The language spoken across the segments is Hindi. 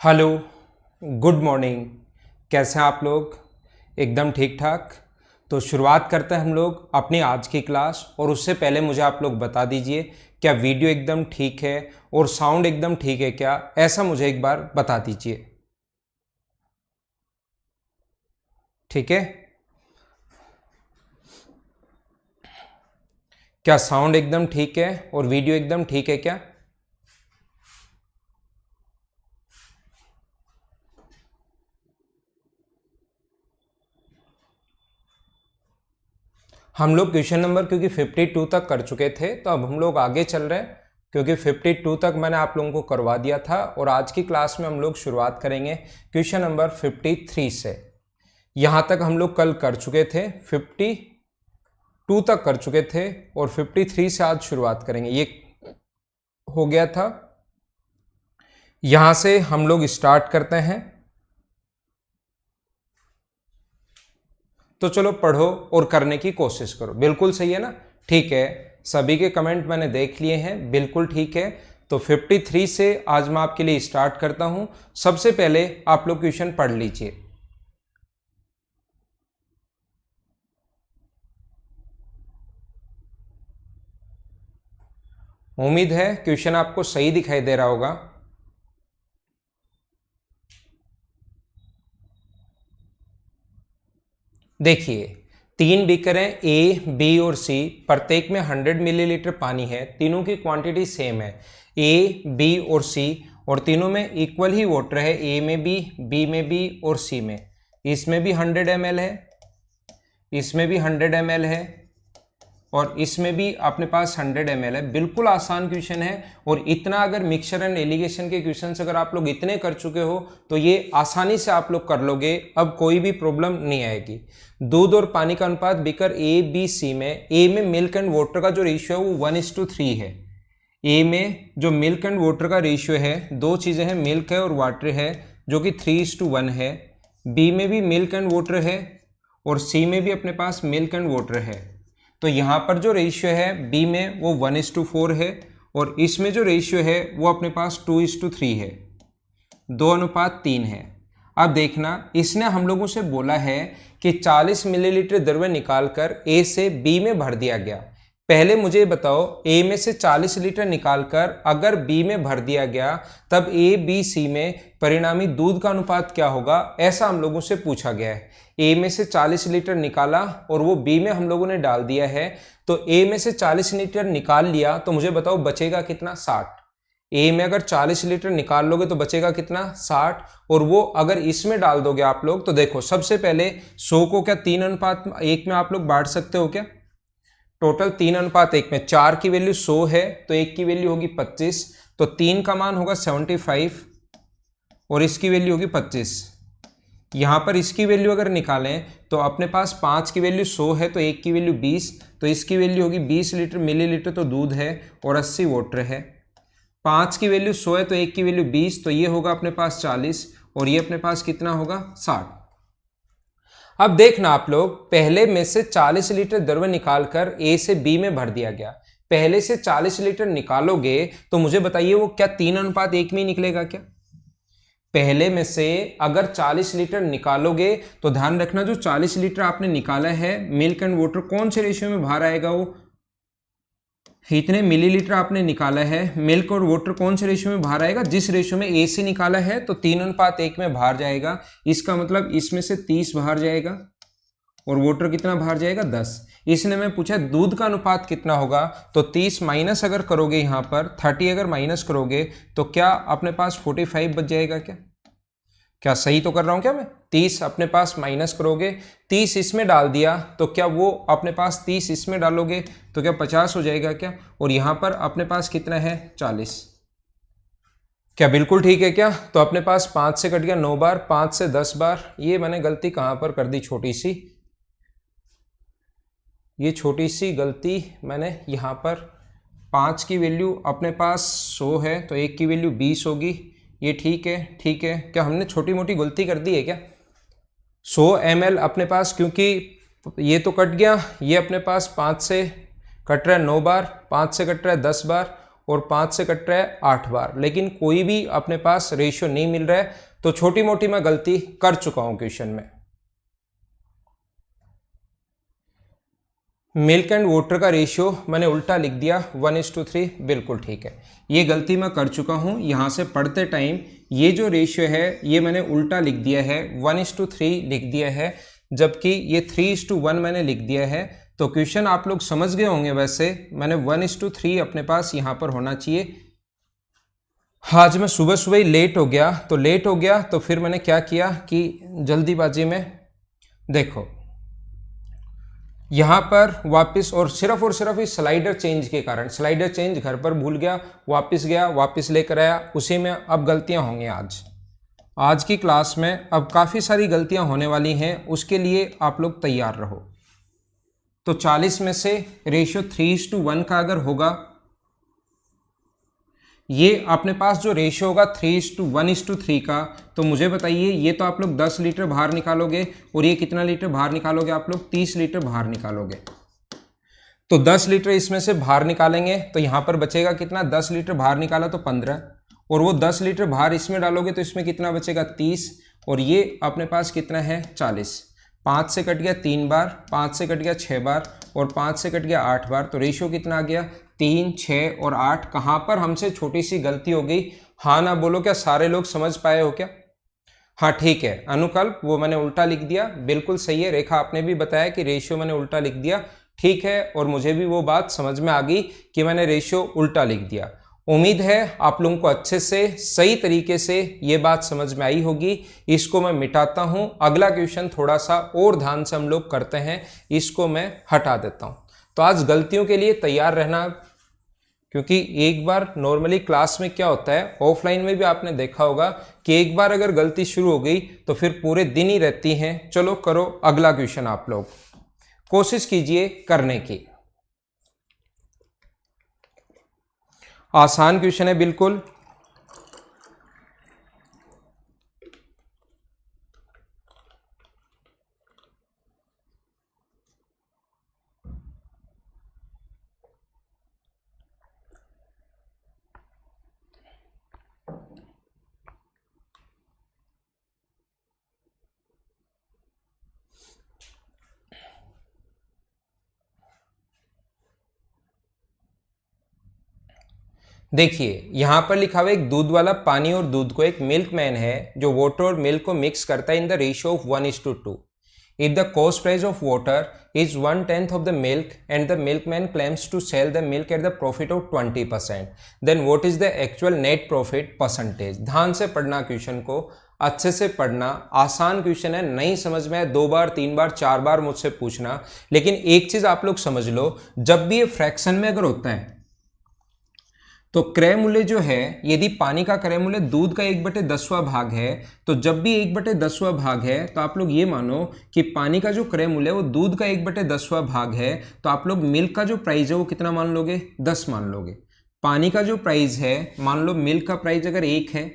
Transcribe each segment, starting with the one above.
Hello, good morning. कैसे हैं आप लोग? एकदम ठीक ठाक। तो शुरुआत करते हैं हम लोग अपनी आज की क्लास। और उससे पहले मुझे आप लोग बता दीजिए, क्या वीडियो एकदम ठीक है और साउंड एकदम ठीक है क्या? ऐसा मुझे एक बार बता दीजिए। ठीक है? क्या साउंड एकदम ठीक है और वीडियो एकदम ठीक है क्या? हम लोग क्वेश्चन नंबर क्योंकि 52 तक कर चुके थे, तो अब हम लोग आगे चल रहे हैं क्योंकि 52 तक मैंने आप लोगों को करवा दिया था। और आज की क्लास में हम लोग शुरुआत करेंगे क्वेश्चन नंबर 53 से। यहाँ तक हम लोग कल कर चुके थे, 52 तक कर चुके थे और 53 से आज शुरुआत करेंगे। ये हो गया था। यहाँ से हम लोग स्टार्ट करते हैं। तो चलो पढ़ो और करने की कोशिश करो। बिल्कुल सही है ना? ठीक है, सभी के कमेंट मैंने देख लिए हैं, बिल्कुल ठीक है। तो 53 से आज मैं आपके लिए स्टार्ट करता हूं। सबसे पहले आप लोग क्वेश्चन पढ़ लीजिए। उम्मीद है क्वेश्चन आपको सही दिखाई दे रहा होगा। देखिए, तीन बीकर हैं, ए, बी और सी। प्रत्येक में 100 मिलीलीटर पानी है। तीनों की क्वांटिटी सेम है, ए, बी और सी। और तीनों में इक्वल ही वाटर है, ए में भी, बी में भी और सी में। इसमें भी 100 ml है, इसमें भी 100 ml है और इसमें भी अपने पास 100 ml है। बिल्कुल आसान क्वेश्चन है। और इतना अगर मिक्सचर एंड एलिगेशन के क्वेश्चन अगर आप लोग इतने कर चुके हो तो ये आसानी से आप लोग कर लोगे। अब कोई भी प्रॉब्लम नहीं आएगी। दूध और पानी का अनुपात बीकर ए, बी, सी में। ए में मिल्क एंड वाटर का जो रेशियो है वो 1:3 है। ए में जो मिल्क एंड वाटर का रेशियो है, दो चीज़ें हैं, मिल्क है और वाटर है, जो कि 3:1 है। बी में भी मिल्क एंड वाटर है और सी में भी अपने पास मिल्क एंड वाटर है। तो यहाँ पर जो रेशियो है बी में वो 1:4 है और इसमें जो रेशियो है वो अपने पास 2:3 है, 2:3 है। अब देखना, इसने हम लोगों से बोला है कि 40 मिलीलीटर द्रव्य निकालकर ए से बी में भर दिया गया। पहले मुझे बताओ, ए में से 40 लीटर निकालकर अगर बी में भर दिया गया तब ए, बी, सी में परिणामी दूध का अनुपात क्या होगा, ऐसा हम लोगों से पूछा गया है। ए में से 40 लीटर निकाला और वो बी में हम लोगों ने डाल दिया है। तो ए में से 40 लीटर निकाल लिया तो मुझे बताओ बचेगा कितना? 60। ए में अगर 40 लीटर निकाल लोगे तो बचेगा कितना? 60। और वो अगर इसमें डाल दोगे आप लोग तो देखो, सबसे पहले 100 को क्या 3:1 में आप लोग बांट सकते हो क्या? टोटल 3:1 में 4 की वैल्यू 100 है तो 1 की वैल्यू होगी 25। तो 3 का मान होगा 75 और इसकी वैल्यू होगी 25। यहाँ पर इसकी वैल्यू अगर निकालें तो अपने पास 5 की वैल्यू 100 है तो 1 की वैल्यू 20। तो इसकी वैल्यू होगी 20 लीटर। मिलीलीटर तो दूध है और 80 वाटर है। 5 की वैल्यू 100 है तो 1 की वैल्यू 20, तो ये होगा अपने पास 40 और ये अपने पास कितना होगा? 60। अब देखना आप लोग, पहले में से 40 लीटर द्रव्य निकालकर ए से बी में भर दिया गया। पहले से 40 लीटर निकालोगे तो मुझे बताइए वो क्या 3:1 में ही निकलेगा क्या? पहले में से अगर 40 लीटर निकालोगे तो ध्यान रखना, जो 40 लीटर आपने निकाला है मिल्क एंड वाटर, कौन से रेशियो में बाहर आएगा? वो इतने मिलीलीटर आपने निकाला है, मिल्क और वाटर कौन से रेशियो में बाहर आएगा? जिस रेशियो में ए से निकाला है तो 3:1 में बाहर जाएगा। इसका मतलब इसमें से 30 बाहर जाएगा और वाटर कितना बाहर जाएगा? 10। इसने मैं पूछा दूध का अनुपात कितना होगा, तो 30 माइनस अगर करोगे, यहाँ पर 30 अगर माइनस करोगे तो क्या अपने पास 45 बच जाएगा क्या? क्या सही तो कर रहा हूं क्या मैं? 30 अपने पास माइनस करोगे, 30 इसमें डाल दिया तो क्या वो अपने पास 30 इसमें डालोगे तो क्या 50 हो जाएगा क्या? और यहां पर अपने पास कितना है? 40। क्या बिल्कुल ठीक है क्या? तो अपने पास 5 से कट गया 9 बार, 5 से 10 बार। ये मैंने गलती कहां पर कर दी? छोटी सी, ये छोटी सी गलती मैंने यहाँ पर, 5 की वैल्यू अपने पास 100 है तो 1 की वैल्यू 20 होगी। ये ठीक है, ठीक है। क्या हमने छोटी मोटी गलती कर दी है क्या? 100 ml अपने पास, क्योंकि ये तो कट गया, ये अपने पास 5 से कट रहा है 9 बार, 5 से कट रहा है 10 बार और 5 से कट रहा है 8 बार, लेकिन कोई भी अपने पास रेशियो नहीं मिल रहा है। तो छोटी मोटी मैं गलती कर चुका हूं क्वेश्चन में। मिल्क एंड वाटर का रेशियो मैंने उल्टा लिख दिया 1:3, बिल्कुल ठीक है, ये गलती मैं कर चुका हूं। यहां से पढ़ते टाइम ये जो रेशियो है ये मैंने उल्टा लिख दिया है, 1:3 लिख दिया है, जबकि ये 3:1 मैंने लिख दिया है। तो क्वेश्चन आप लोग समझ गए होंगे, वैसे मैंने 1:3 अपने पास यहां पर होना चाहिए। आज मैं सुबह सुबह ही लेट हो गया, तो फिर मैंने क्या किया कि जल्दीबाजी में देखो यहाँ पर वापस और सिर्फ इस स्लाइडर चेंज के कारण, स्लाइडर चेंज घर पर भूल गया, वापस गया, वापस लेकर आया, उसी में अब गलतियां होंगी। आज की क्लास में अब काफ़ी सारी गलतियां होने वाली हैं, उसके लिए आप लोग तैयार रहो। तो 40 में से रेशियो 3:1 का अगर होगा, ये अपने पास जो रेशियो होगा 3:1:3 का, तो मुझे बताइए ये तो आप लोग 10 लीटर बाहर निकालोगे, और ये कितना लीटर बाहर निकालोगे आप लोग? 30 लीटर बाहर निकालोगे। तो 10 लीटर इसमें से बाहर निकालेंगे तो यहाँ पर बचेगा कितना? 10 लीटर बाहर निकाला तो 15, और वो 10 लीटर बाहर इसमें डालोगे तो इसमें कितना बचेगा? 30, और ये अपने पास कितना है? 40। 5 से कट गया 3 बार, 5 से कट गया 6 बार, और 5 से कट गया 8 बार। तो रेशियो कितना आ गया? 3, 6 और 8। कहाँ पर हमसे छोटी सी गलती हो गई? हाँ ना बोलो, क्या सारे लोग समझ पाए हो क्या? हाँ ठीक है, अनुकल्प वो मैंने उल्टा लिख दिया, बिल्कुल सही है। रेखा आपने भी बताया कि रेशियो मैंने उल्टा लिख दिया, ठीक है, और मुझे भी वो बात समझ में आ गई कि मैंने रेशियो उल्टा लिख दिया। उम्मीद है आप लोगों को अच्छे से सही तरीके से ये बात समझ में आई होगी। इसको मैं मिटाता हूं, अगला क्वेश्चन थोड़ा सा और ध्यान से हम लोग करते हैं, इसको मैं हटा देता हूं। तो आज गलतियों के लिए तैयार रहना, क्योंकि एक बार नॉर्मली क्लास में क्या होता है, ऑफलाइन में भी आपने देखा होगा कि एक बार अगर गलती शुरू हो गई तो फिर पूरे दिन ही रहती हैं। चलो करो अगला क्वेश्चन, आप लोग कोशिश कीजिए करने की। आसान क्वेश्चन है बिल्कुल। देखिए यहां पर लिखा हुआ है एक दूध वाला पानी और दूध को, एक मिल्कमैन है जो वाटर और मिल्क को मिक्स करता है in the ratio of 1:2। If the cost price of water is 1/10 of the milk and the milkman claims to sell the milk at the profit of 20%, then what is the actual net profit percentage. ध्यान से पढ़ना, क्वेश्चन को अच्छे से पढ़ना। आसान क्वेश्चन है, नहीं समझ में आए 2 बार 3 बार 4 बार मुझसे पूछना, लेकिन एक चीज आप लोग समझ लो, जब भी ये फ्रैक्शन में अगर होता है तो क्रय मूल्य जो है, यदि पानी का क्रय मूल्य दूध का 1/10वां भाग है, तो जब भी 1/10वां भाग है तो आप लोग ये मानो कि पानी का जो क्रय मूल्य है वो दूध का 1/10वां भाग है, तो आप लोग मिल्क का जो प्राइस है वो कितना मान लोगे? 10 मान लोगे। पानी का जो प्राइस है, मान लो मिल्क का प्राइस अगर 1 है,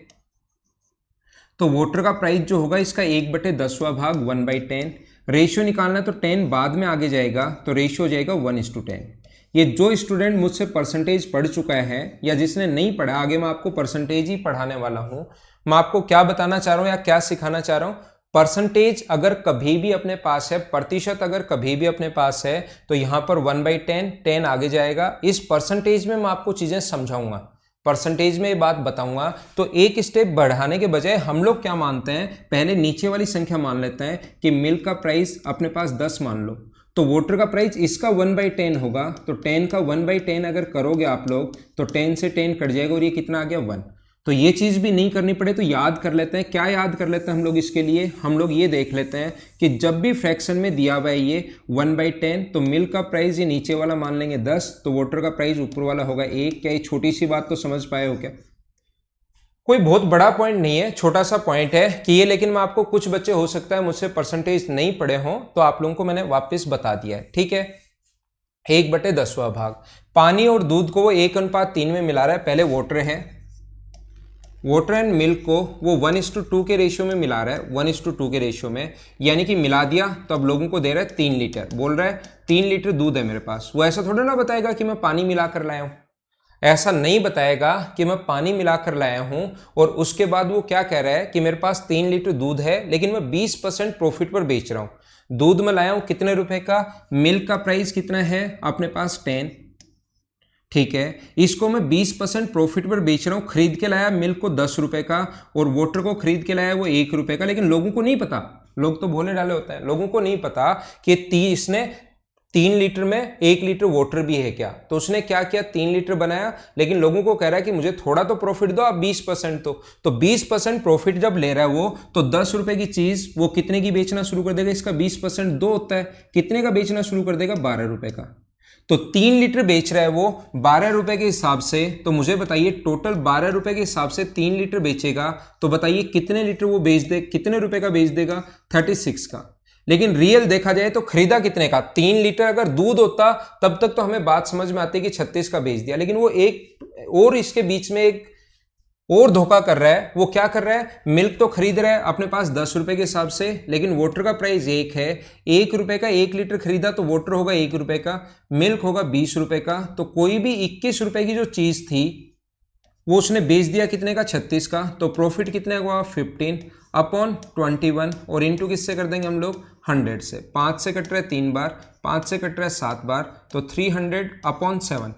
तो वाटर का प्राइस जो होगा इसका 1/10वां भाग 1/10। रेशियो निकालना है तो 10 बाद में आगे जाएगा, तो रेशियो हो जाएगा 1:10। ये जो स्टूडेंट मुझसे परसेंटेज पढ़ चुका है या जिसने नहीं पढ़ा, आगे मैं आपको परसेंटेज ही पढ़ाने वाला हूं। मैं आपको क्या बताना चाह रहा हूं या क्या सिखाना चाह रहा हूं? परसेंटेज अगर कभी भी अपने पास है, प्रतिशत अगर कभी भी अपने पास है, तो यहां पर 1/10, 10 आगे जाएगा। इस परसेंटेज में मैं आपको चीजें समझाऊंगा, परसेंटेज में ये बात बताऊंगा। तो एक स्टेप बढ़ाने के बजाय हम लोग क्या मानते हैं, पहले नीचे वाली संख्या मान लेते हैं कि मिल्क का प्राइस अपने पास 10 मान लो, तो वाटर का प्राइस इसका 1/10 होगा, तो 10 का 1/10 अगर करोगे आप लोग तो 10 से 10 कट जाएगा, और ये कितना आ गया? 1। तो ये चीज भी नहीं करनी पड़े तो याद कर लेते हैं। क्या याद कर लेते हैं हम लोग इसके लिए? हम लोग ये देख लेते हैं कि जब भी फ्रैक्शन में दिया हुआ है ये 1/10, तो मिल्क का प्राइस ये नीचे वाला मान लेंगे 10, तो वाटर का प्राइस ऊपर वाला होगा 1। क्या ये छोटी सी बात तो समझ पाए हो क्या? कोई बहुत बड़ा पॉइंट नहीं है, छोटा सा पॉइंट है कि ये, लेकिन मैं आपको, कुछ बच्चे हो सकता है मुझसे परसेंटेज नहीं पढ़े हों, तो आप लोगों को मैंने वापस बता दिया है, ठीक है। 1/10वां भाग, पानी और दूध को वो 1:3 में मिला रहा है। पहले वाटर है, वाटर एंड मिल्क को वो 1:2 के रेशियो में मिला रहा है, 1:2 के रेशियो में, यानी कि मिला दिया तो अब लोगों को दे रहा है 3 लीटर। बोल रहा है 3 लीटर दूध है मेरे पास, वो ऐसा थोड़ा ना बताएगा कि मैं पानी मिला कर लाया हूं। ऐसा नहीं बताएगा कि मैं पानी मिलाकर लाया हूं और उसके बाद वो क्या कह रहा है कि मेरे पास 3 लीटर दूध है लेकिन मैं 20% प्रॉफिट पर बेच रहा हूं। दूध में लाया हूं कितने रुपए का, मिल्क का प्राइस कितना है अपने पास 10, ठीक है, इसको मैं 20% प्रॉफिट पर बेच रहा हूं। खरीद के लाया मिल्क को 10 रुपए का और वाटर को खरीद के लाया वो 1 रुपए का, लेकिन लोगों को नहीं पता, लोग तो भोले डाले होते हैं, लोगों को नहीं पता कि इसने 3 लीटर में 1 लीटर वाटर भी है क्या। तो उसने क्या किया, 3 लीटर बनाया, लेकिन लोगों को कह रहा है कि मुझे थोड़ा तो प्रॉफिट दो, आप 20% तो 20% प्रॉफिट जब ले रहा है वो, तो 10 रुपए की चीज वो कितने की बेचना शुरू कर देगा, इसका 20% 2 होता है, कितने का बेचना शुरू कर देगा, 12 रुपए का। तो 3 लीटर बेच रहा है वो 12 रुपए के हिसाब से। तो मुझे बताइए टोटल 12 रुपए के हिसाब से 3 लीटर बेचेगा, तो बताइए कितने लीटर वो बेच दे, कितने रुपए का बेच देगा, 36 का। लेकिन रियल देखा जाए तो खरीदा कितने का, 3 लीटर अगर दूध होता तब तक तो हमें बात समझ में आती कि 36 का बेच दिया, लेकिन वो एक और इसके बीच में एक और धोखा कर रहा है। वो क्या कर रहा है, मिल्क तो खरीद रहा है अपने पास 10 रुपए के हिसाब से, लेकिन वाटर का प्राइस 1 है, 1 रुपए का 1 लीटर खरीदा तो वाटर होगा 1 रुपए का, मिल्क होगा 20 रुपए का। तो कोई भी 21 रुपए की जो चीज थी वो उसने बेच दिया कितने का, 36 का। तो प्रॉफिट कितने हुआ, 15 अपॉन 21 और इंटू किससे कर देंगे हम लोग, 100 से। 5 से कट रहा है 3 बार, 5 से कट रहा है 7 बार, तो 300 अपॉन 7।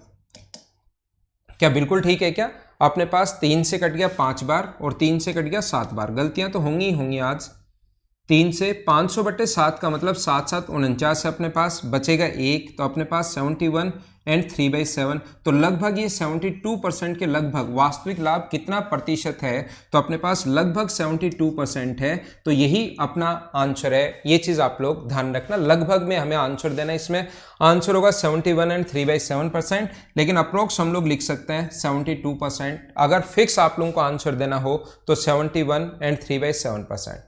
क्या बिल्कुल ठीक है क्या, अपने पास 3 से कट गया 5 बार और 3 से कट गया 7 बार, गलतियां तो होंगी ही होंगी आज। 3 से 500/7 का मतलब 7 7 49 है, अपने पास बचेगा 1, तो अपने पास 71 एंड 3/7। तो लगभग ये 72% के लगभग वास्तविक लाभ कितना प्रतिशत है, तो अपने पास लगभग 72% है। तो यही अपना आंसर है, ये चीज आप लोग ध्यान रखना, लगभग में हमें आंसर देना है। इसमें आंसर होगा 71 एंड 3/7%, लेकिन अप्रोक्स हम लोग लिख सकते हैं 72%। अगर फिक्स आप लोगों को आंसर देना हो तो 71 एंड 3/7%।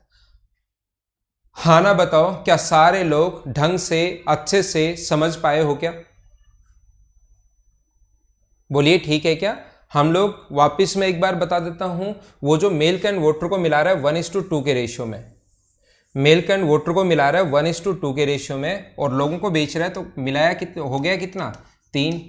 हाँ ना बताओ, क्या सारे लोग ढंग से अच्छे से समझ पाए हो क्या, बोलिए ठीक है क्या। हम लोग वापस में एक बार बता देता हूं, वो जो मिल्क एंड वाटर को मिला रहा है 1:2 के रेशियो में, मिल्क एंड वाटर को मिला रहा है 1:2 के रेशियो में, और लोगों को बेच रहा है, तो मिलाया कितना हो गया, कितना, 3।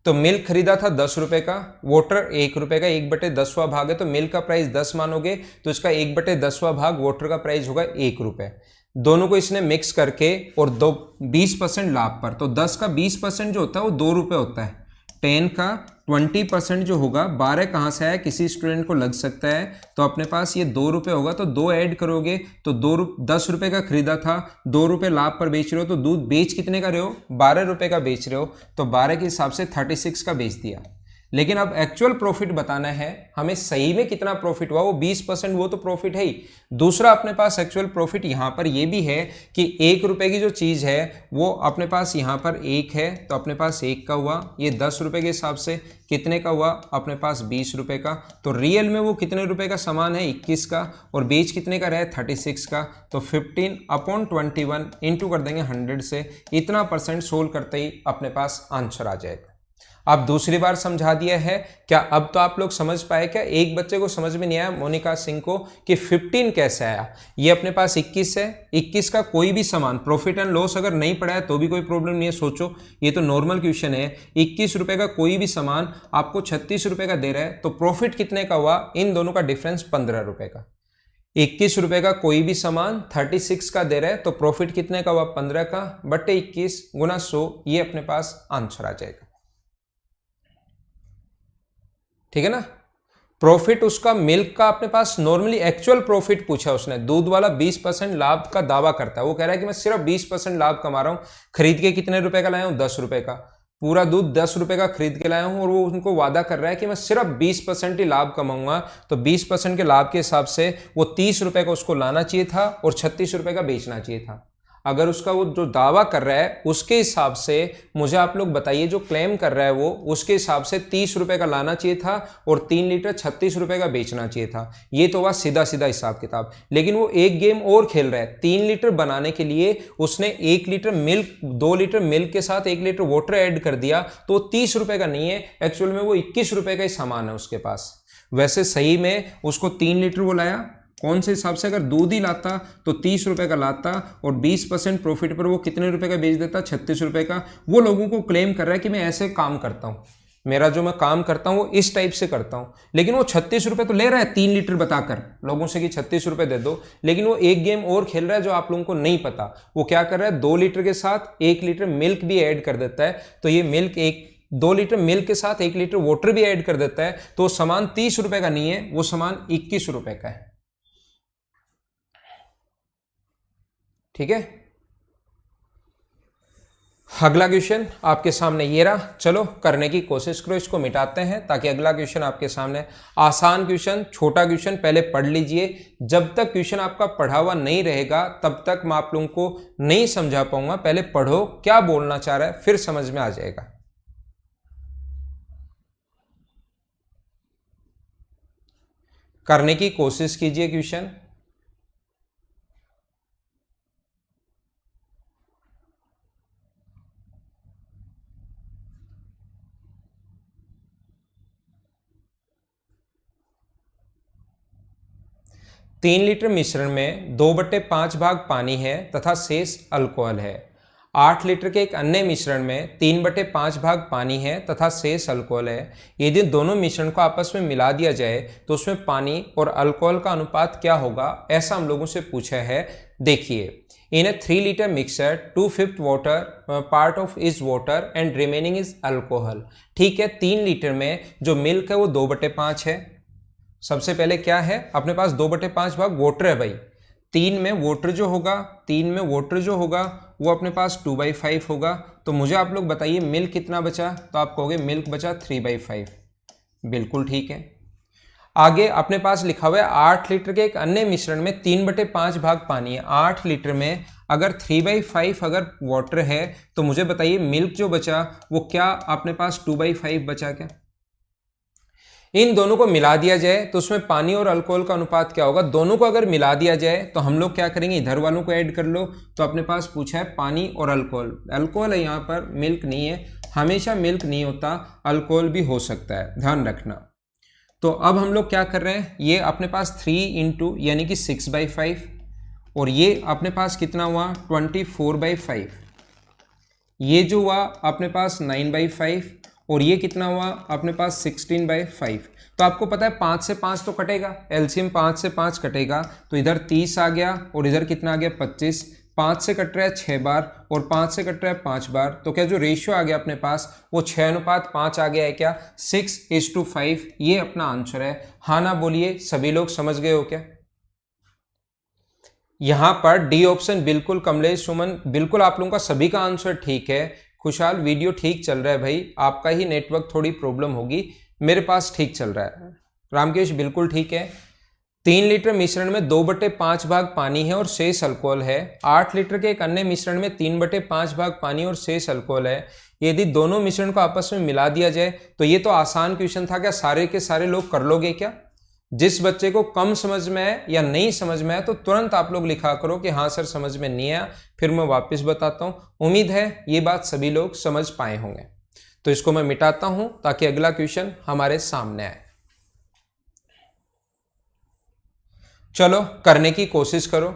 तो मिल्क खरीदा था 10 रुपए का, वाटर 1 रुपए का, 1/10वां भाग है, तो मिल्क का प्राइस 10 मानोगे तो इसका 1/10वां भाग वाटर का प्राइस होगा 1 रुपए। दोनों को इसने मिक्स करके और 20% लाभ पर, तो 10 का 20% जो होता है वो 2 रुपए होता है, 10 का 20% जो होगा, 12 कहाँ से आया, किसी स्टूडेंट को लग सकता है, तो अपने पास ये 2 रुपए होगा, तो 2 ऐड करोगे तो 10 रुपए का खरीदा था, 2 रुपए लाभ पर बेच रहे हो, तो दूध बेच कितने का रहे हो, 12 रुपए का बेच रहे हो, तो 12 के हिसाब से 36 का बेच दिया। लेकिन अब एक्चुअल प्रॉफिट बताना है हमें, सही में कितना प्रॉफिट हुआ, वो 20%, वो तो प्रॉफिट है ही। दूसरा अपने पास एक्चुअल प्रॉफिट यहां पर ये भी है कि 1 रुपए की जो चीज है वो अपने पास यहां पर 1 है, तो अपने पास 1 का हुआ, ये 10 रुपए के हिसाब से कितने का हुआ, अपने पास 20 रुपए का। तो रियल में वो कितने रुपए का सामान है, 21 का, और बेच कितने का रहा, 36 का। तो 15 अपॉन 21 इंटू कर देंगे 100 से, इतना परसेंट सोल्व करते ही अपने पास आंसर आ जाएगा। अब दूसरी बार समझा दिया है, क्या अब तो आप लोग समझ पाए क्या। एक बच्चे को समझ में नहीं आया, मोनिका सिंह को, कि 15 कैसे आया। ये अपने पास 21 है, 21 का कोई भी सामान, प्रॉफिट एंड लॉस अगर नहीं पड़ा है तो भी कोई प्रॉब्लम नहीं है, सोचो ये तो नॉर्मल क्वेश्चन है। 21 रुपए का कोई भी सामान आपको 36 रुपए का दे रहा है, तो प्रॉफिट कितने का हुआ, इन दोनों का डिफरेंस 15 रुपए का। 21 रुपए का कोई भी सामान 36 का दे रहा है, तो प्रॉफिट कितने का हुआ, 15 का, बटे 21 गुना 100, ये अपने पास आंसर आ जाएगा। ठीक है ना। प्रॉफिट उसका मिल्क का अपने पास नॉर्मली एक्चुअल प्रॉफिट पूछा उसने, दूध वाला 20% लाभ का दावा करता है, वो कह रहा है कि मैं सिर्फ 20% लाभ कमा रहा हूं। खरीद के कितने रुपए का लाया हूं, 10 रुपए का, पूरा दूध 10 रुपए का खरीद के लाया हूं, और वो उनको वादा कर रहा है कि मैं सिर्फ 20% ही लाभ कमाऊंगा। तो 20% के लाभ के हिसाब से वो 30 रुपए का उसको लाना चाहिए था और 36 रुपए का बेचना चाहिए था। अगर उसका वो जो दावा कर रहा है उसके हिसाब से मुझे आप लोग बताइए, जो क्लेम कर रहा है वो, उसके हिसाब से 30 रुपए का लाना चाहिए था और 3 लीटर 36 रुपए का बेचना चाहिए था। ये तो हुआ सीधा सीधा हिसाब किताब। लेकिन वो एक गेम और खेल रहा है, 3 लीटर बनाने के लिए उसने 1 लीटर मिल्क, 2 लीटर मिल्क के साथ 1 लीटर वाटर ऐड कर दिया, तो 30 रुपए का नहीं है, एक्चुअल में वो 21 रुपए का ही सामान है उसके पास। वैसे सही में उसको 3 लीटर वो लाया, कौन से हिसाब से, अगर दूध ही लाता तो 30 रुपए का लाता, और 20% प्रॉफिट पर वो कितने रुपए का बेच देता, 36 रुपए का। वो लोगों को क्लेम कर रहा है कि मैं ऐसे काम करता हूं, मेरा जो मैं काम करता हूँ वो इस टाइप से करता हूँ। लेकिन वो 36 रुपये तो ले रहा है 3 लीटर बताकर लोगों से कि 36 रुपये दे दो, लेकिन वो एक गेम और खेल रहा है जो आप लोगों को नहीं पता। वो क्या कर रहा है, 2 लीटर के साथ 1 लीटर मिल्क भी ऐड कर देता है। तो ये मिल्क 2 लीटर मिल्क के साथ 1 लीटर वाटर भी ऐड कर देता है। तो सामान 30 रुपए का नहीं है, वो सामान 21 रुपए का है। ठीक है, अगला क्वेश्चन आपके सामने ये रहा। चलो करने की कोशिश करो, इसको मिटाते हैं ताकि अगला क्वेश्चन आपके सामने आसान क्वेश्चन, छोटा क्वेश्चन पहले पढ़ लीजिए। जब तक क्वेश्चन आपका पढ़ा हुआ नहीं रहेगा तब तक मैं आप लोगों को नहीं समझा पाऊंगा। पहले पढ़ो क्या बोलना चाह रहा है, फिर समझ में आ जाएगा। करने की कोशिश कीजिए क्वेश्चन। तीन लीटर मिश्रण में 2/5 भाग पानी है तथा शेष अल्कोहल है। 8 लीटर के एक अन्य मिश्रण में 3/5 भाग पानी है तथा शेष अल्कोहल है। यदि दोनों मिश्रण को आपस में मिला दिया जाए तो उसमें पानी और अल्कोहल का अनुपात क्या होगा, ऐसा हम लोगों से पूछा है। देखिए, इन ए 3 litre mixer 2/5 water part of is water and remaining is alcohol. ठीक है, 3 लीटर में जो मिल्क है वो 2/5 है। सबसे पहले क्या है, अपने पास 2/5 भाग वाटर है भाई। 3 में वाटर जो होगा वो अपने पास 2/5 होगा। तो मुझे आप लोग बताइए मिल्क कितना बचा, तो आप कहोगे मिल्क बचा 3/5। बिल्कुल ठीक है। आगे अपने पास लिखा हुआ है 8 लीटर के एक अन्य मिश्रण में 3/5 भाग पानी है। 8 लीटर में अगर 3/5 अगर वाटर है तो मुझे बताइए मिल्क जो बचा वो क्या अपने पास 2/5 बचा क्या। इन दोनों को मिला दिया जाए तो उसमें पानी और अल्कोहल का अनुपात क्या होगा। दोनों को अगर मिला दिया जाए तो हम लोग क्या करेंगे, इधर वालों को ऐड कर लो। तो अपने पास पूछा है पानी और अल्कोहल, अल्कोहल है यहाँ पर, मिल्क नहीं है। हमेशा मिल्क नहीं होता, अल्कोहल भी हो सकता है, ध्यान रखना। तो अब हम लोग क्या कर रहे हैं, ये अपने पास 3 इंटू यानी कि 6/5 और ये अपने पास कितना हुआ 24/5। ये जो हुआ अपने पास 9/5 और ये कितना हुआ अपने पास 16/5। तो आपको पता है 5 से 5 तो कटेगा, एलसीएम 5 से 5 कटेगा। तो इधर 30 आ गया और इधर कितना आ गया 25। 5 से कट रहा है 6 बार और 5 से कट रहा है 5 बार। तो क्या जो रेशियो आ गया अपने पास वो 6:5 आ गया है क्या, 6:5। ये अपना आंसर है। हाँ ना बोलिए, सभी लोग समझ गए हो क्या। यहां पर डी ऑप्शन बिल्कुल, कमलेश सुमन बिल्कुल आप लोगों का सभी का आंसर ठीक है। खुशहाल वीडियो ठीक चल रहा है भाई, आपका ही नेटवर्क थोड़ी प्रॉब्लम होगी, मेरे पास ठीक चल रहा है। रामकेश बिल्कुल ठीक है। 3 लीटर मिश्रण में 2/5 भाग पानी है और शेष अल्कोहल है। 8 लीटर के एक अन्य मिश्रण में 3/5 भाग पानी और शेष अल्कोहल है। यदि दोनों मिश्रण को आपस में मिला दिया जाए तो ये तो आसान क्वेश्चन था, क्या सारे के सारे लोग कर लोगे क्या। जिस बच्चे को कम समझ में है या नहीं समझ में है तो तुरंत आप लोग लिखा करो कि हाँ सर समझ में नहीं आया, फिर मैं वापस बताता हूं। उम्मीद है ये बात सभी लोग समझ पाए होंगे। तो इसको मैं मिटाता हूं ताकि अगला क्वेश्चन हमारे सामने आए। चलो करने की कोशिश करो।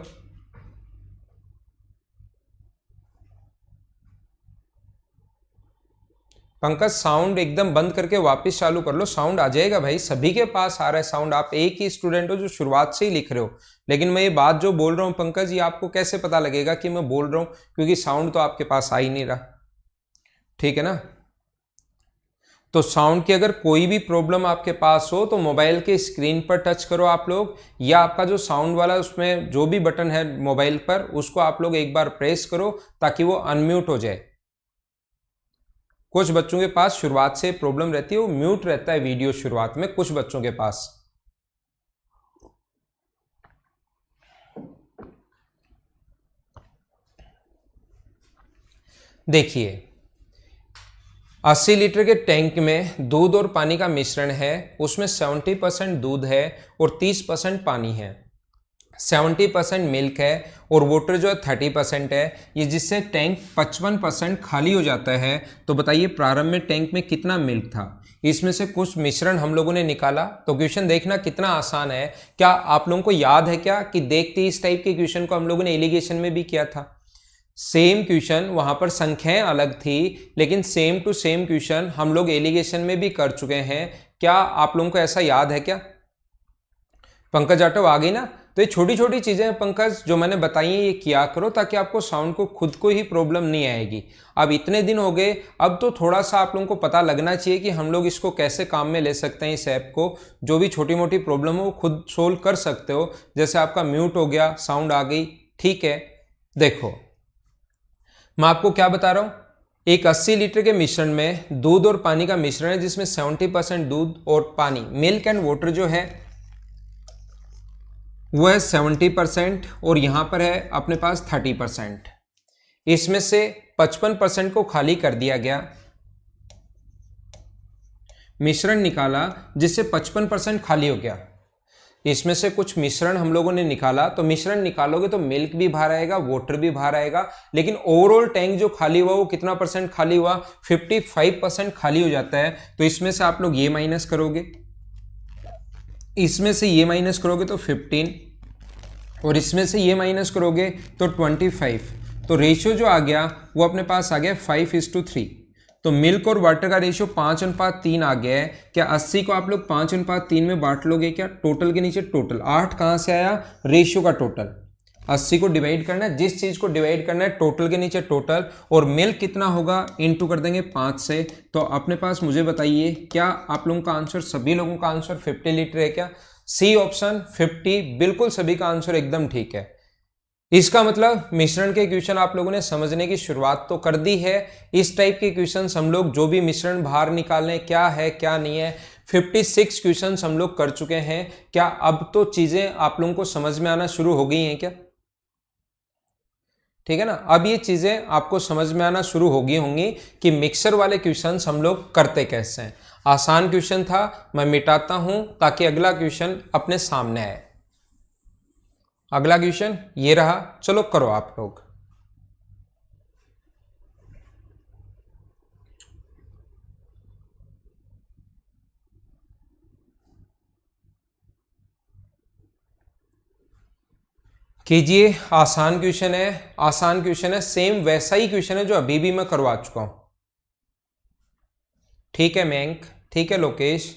पंकज साउंड एकदम बंद करके वापस चालू कर लो, साउंड आ जाएगा भाई, सभी के पास आ रहा है साउंड। आप एक ही स्टूडेंट हो जो शुरुआत से ही लिख रहे हो, लेकिन मैं ये बात जो बोल रहा हूँ पंकज, ये आपको कैसे पता लगेगा कि मैं बोल रहा हूँ, क्योंकि साउंड तो आपके पास आ ही नहीं रहा। ठीक है ना। तो साउंड की अगर कोई भी प्रॉब्लम आपके पास हो तो मोबाइल के स्क्रीन पर टच करो आप लोग, या आपका जो साउंड वाला उसमें जो भी बटन है मोबाइल पर उसको आप लोग एक बार प्रेस करो ताकि वो अनम्यूट हो जाए। कुछ बच्चों के पास शुरुआत से प्रॉब्लम रहती है, वो म्यूट रहता है वीडियो शुरुआत में कुछ बच्चों के पास। देखिए 80 लीटर के टैंक में दूध और पानी का मिश्रण है, उसमें 70% दूध है और 30% पानी है। 70% मिल्क है और वाटर जो है 30% है। ये जिससे टैंक 55% खाली हो जाता है। तो बताइए प्रारंभ में टैंक में कितना मिल्क था। इसमें से कुछ मिश्रण हम लोगों ने निकाला। तो क्वेश्चन देखना कितना आसान है। क्या आप लोगों को याद है क्या कि देखते इस टाइप के क्वेश्चन को हम लोगों ने एलिगेशन में भी किया था। सेम क्वेश्चन, वहां पर संख्याएं अलग थी लेकिन सेम टू सेम क्वेश्चन हम लोग एलिगेशन में भी कर चुके हैं। क्या आप लोगों को ऐसा याद है क्या? पंकज जाटव आ गई ना? तो ये छोटी छोटी चीजें पंकज जो मैंने बताई हैं ये किया करो ताकि आपको साउंड को खुद को ही प्रॉब्लम नहीं आएगी। अब इतने दिन हो गए, अब तो थोड़ा सा आप लोगों को पता लगना चाहिए कि हम लोग इसको कैसे काम में ले सकते हैं। इस ऐप को जो भी छोटी मोटी प्रॉब्लम हो वो खुद सोल्व कर सकते हो। जैसे आपका म्यूट हो गया, साउंड आ गई, ठीक है। देखो मैं आपको क्या बता रहा हूं, एक 80 लीटर के मिश्रण में दूध और पानी का मिश्रण है जिसमें 70% दूध और पानी, मिल्क एंड वाटर जो है वो है 70% और यहां पर है अपने पास 30%। इसमें से 55% को खाली कर दिया गया, मिश्रण निकाला जिससे 55% खाली हो गया। इसमें से कुछ मिश्रण हम लोगों ने निकाला, तो मिश्रण निकालोगे तो मिल्क भी बाहर आएगा, वाटर भी बाहर आएगा, लेकिन ओवरऑल टैंक जो खाली हुआ वो कितना परसेंट खाली हुआ? 55% खाली हो जाता है। तो इसमें से आप लोग ये माइनस करोगे, इसमें से ये माइनस करोगे तो 15 और इसमें से ये माइनस करोगे तो 25। तो रेशियो जो आ गया वो अपने पास आ गया 5:3। तो मिल्क और वाटर का रेशियो 5:3 आ गया है। क्या 80 को आप लोग 5:3 में बांट लोगे क्या? टोटल के नीचे टोटल 8 कहां से आया? रेशियो का टोटल। 80 को डिवाइड करना है, जिस चीज को डिवाइड करना है टोटल के नीचे टोटल, और मिल्क कितना होगा इनटू कर देंगे 5 से। तो अपने पास मुझे बताइए क्या आप लोगों का आंसर, सभी लोगों का आंसर 50 लीटर है क्या? सी ऑप्शन 50, बिल्कुल सभी का आंसर एकदम ठीक है। इसका मतलब मिश्रण के क्वेश्चन आप लोगों ने समझने की शुरुआत तो कर दी है। इस टाइप के क्वेश्चंस हम लोग जो भी मिश्रण बाहर निकालने क्या है क्या नहीं है, 56 क्वेश्चंस हम लोग कर चुके हैं। क्या अब तो चीजें आप लोगों को समझ में आना शुरू हो गई हैं क्या? ठीक है ना, अब ये चीजें आपको समझ में आना शुरू हो गई होंगी कि मिक्सर वाले क्वेश्चंस हम लोग करते कैसे हैं। आसान क्वेश्चन था, मैं मिटाता हूं ताकि अगला क्वेश्चन अपने सामने आए। अगला क्वेश्चन ये रहा, चलो करो आप लोग। कीजिए, आसान क्वेश्चन है, आसान क्वेश्चन है, सेम वैसा ही क्वेश्चन है जो अभी भी मैं करवा चुका हूं। ठीक है मयंक, ठीक है लोकेश,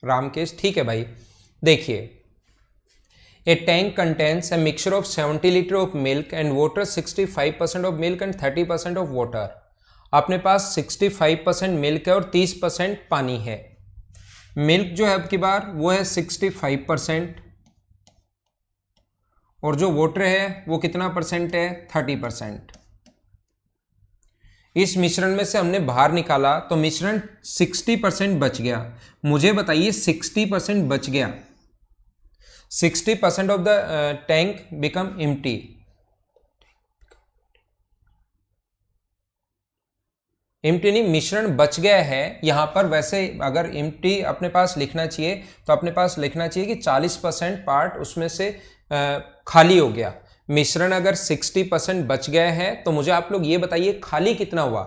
रामकेश, ठीक है भाई। देखिए, A tank contains a mixture of 70 liter of milk and water, 65% of milk and 30% of water। अपने पास 65% मिल्क है और 30% पानी है। मिल्क जो है अब की बार वो है 65% और जो वाटर है वो कितना परसेंट है? 30%। इस मिश्रण में से हमने बाहर निकाला तो मिश्रण 60% बच गया। मुझे बताइए 60% बच गया, 60% of the tank become empty। Empty नहीं, मिश्रण बच गया है यहां पर। वैसे अगर एम्प्टी अपने पास लिखना चाहिए तो अपने पास लिखना चाहिए कि 40% पार्ट उसमें से खाली हो गया। मिश्रण अगर 60% बच गया है तो मुझे आप लोग ये बताइए खाली कितना हुआ।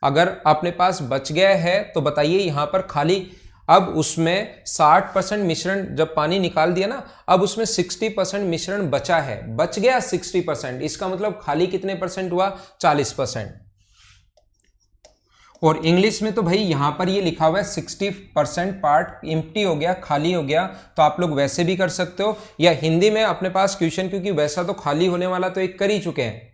अगर अपने पास बच गया है तो बताइए यहां पर खाली, अब उसमें 60% मिश्रण जब पानी निकाल दिया ना, अब उसमें 60% मिश्रण बचा है, बच गया 60%, इसका मतलब खाली कितने परसेंट हुआ? 40%। और इंग्लिश में तो भाई यहां पर ये लिखा हुआ है 60% पार्ट एम्प्टी हो गया, खाली हो गया, तो आप लोग वैसे भी कर सकते हो। या हिंदी में अपने पास क्वेश्चन, क्योंकि वैसा तो खाली होने वाला तो एक कर ही चुके हैं,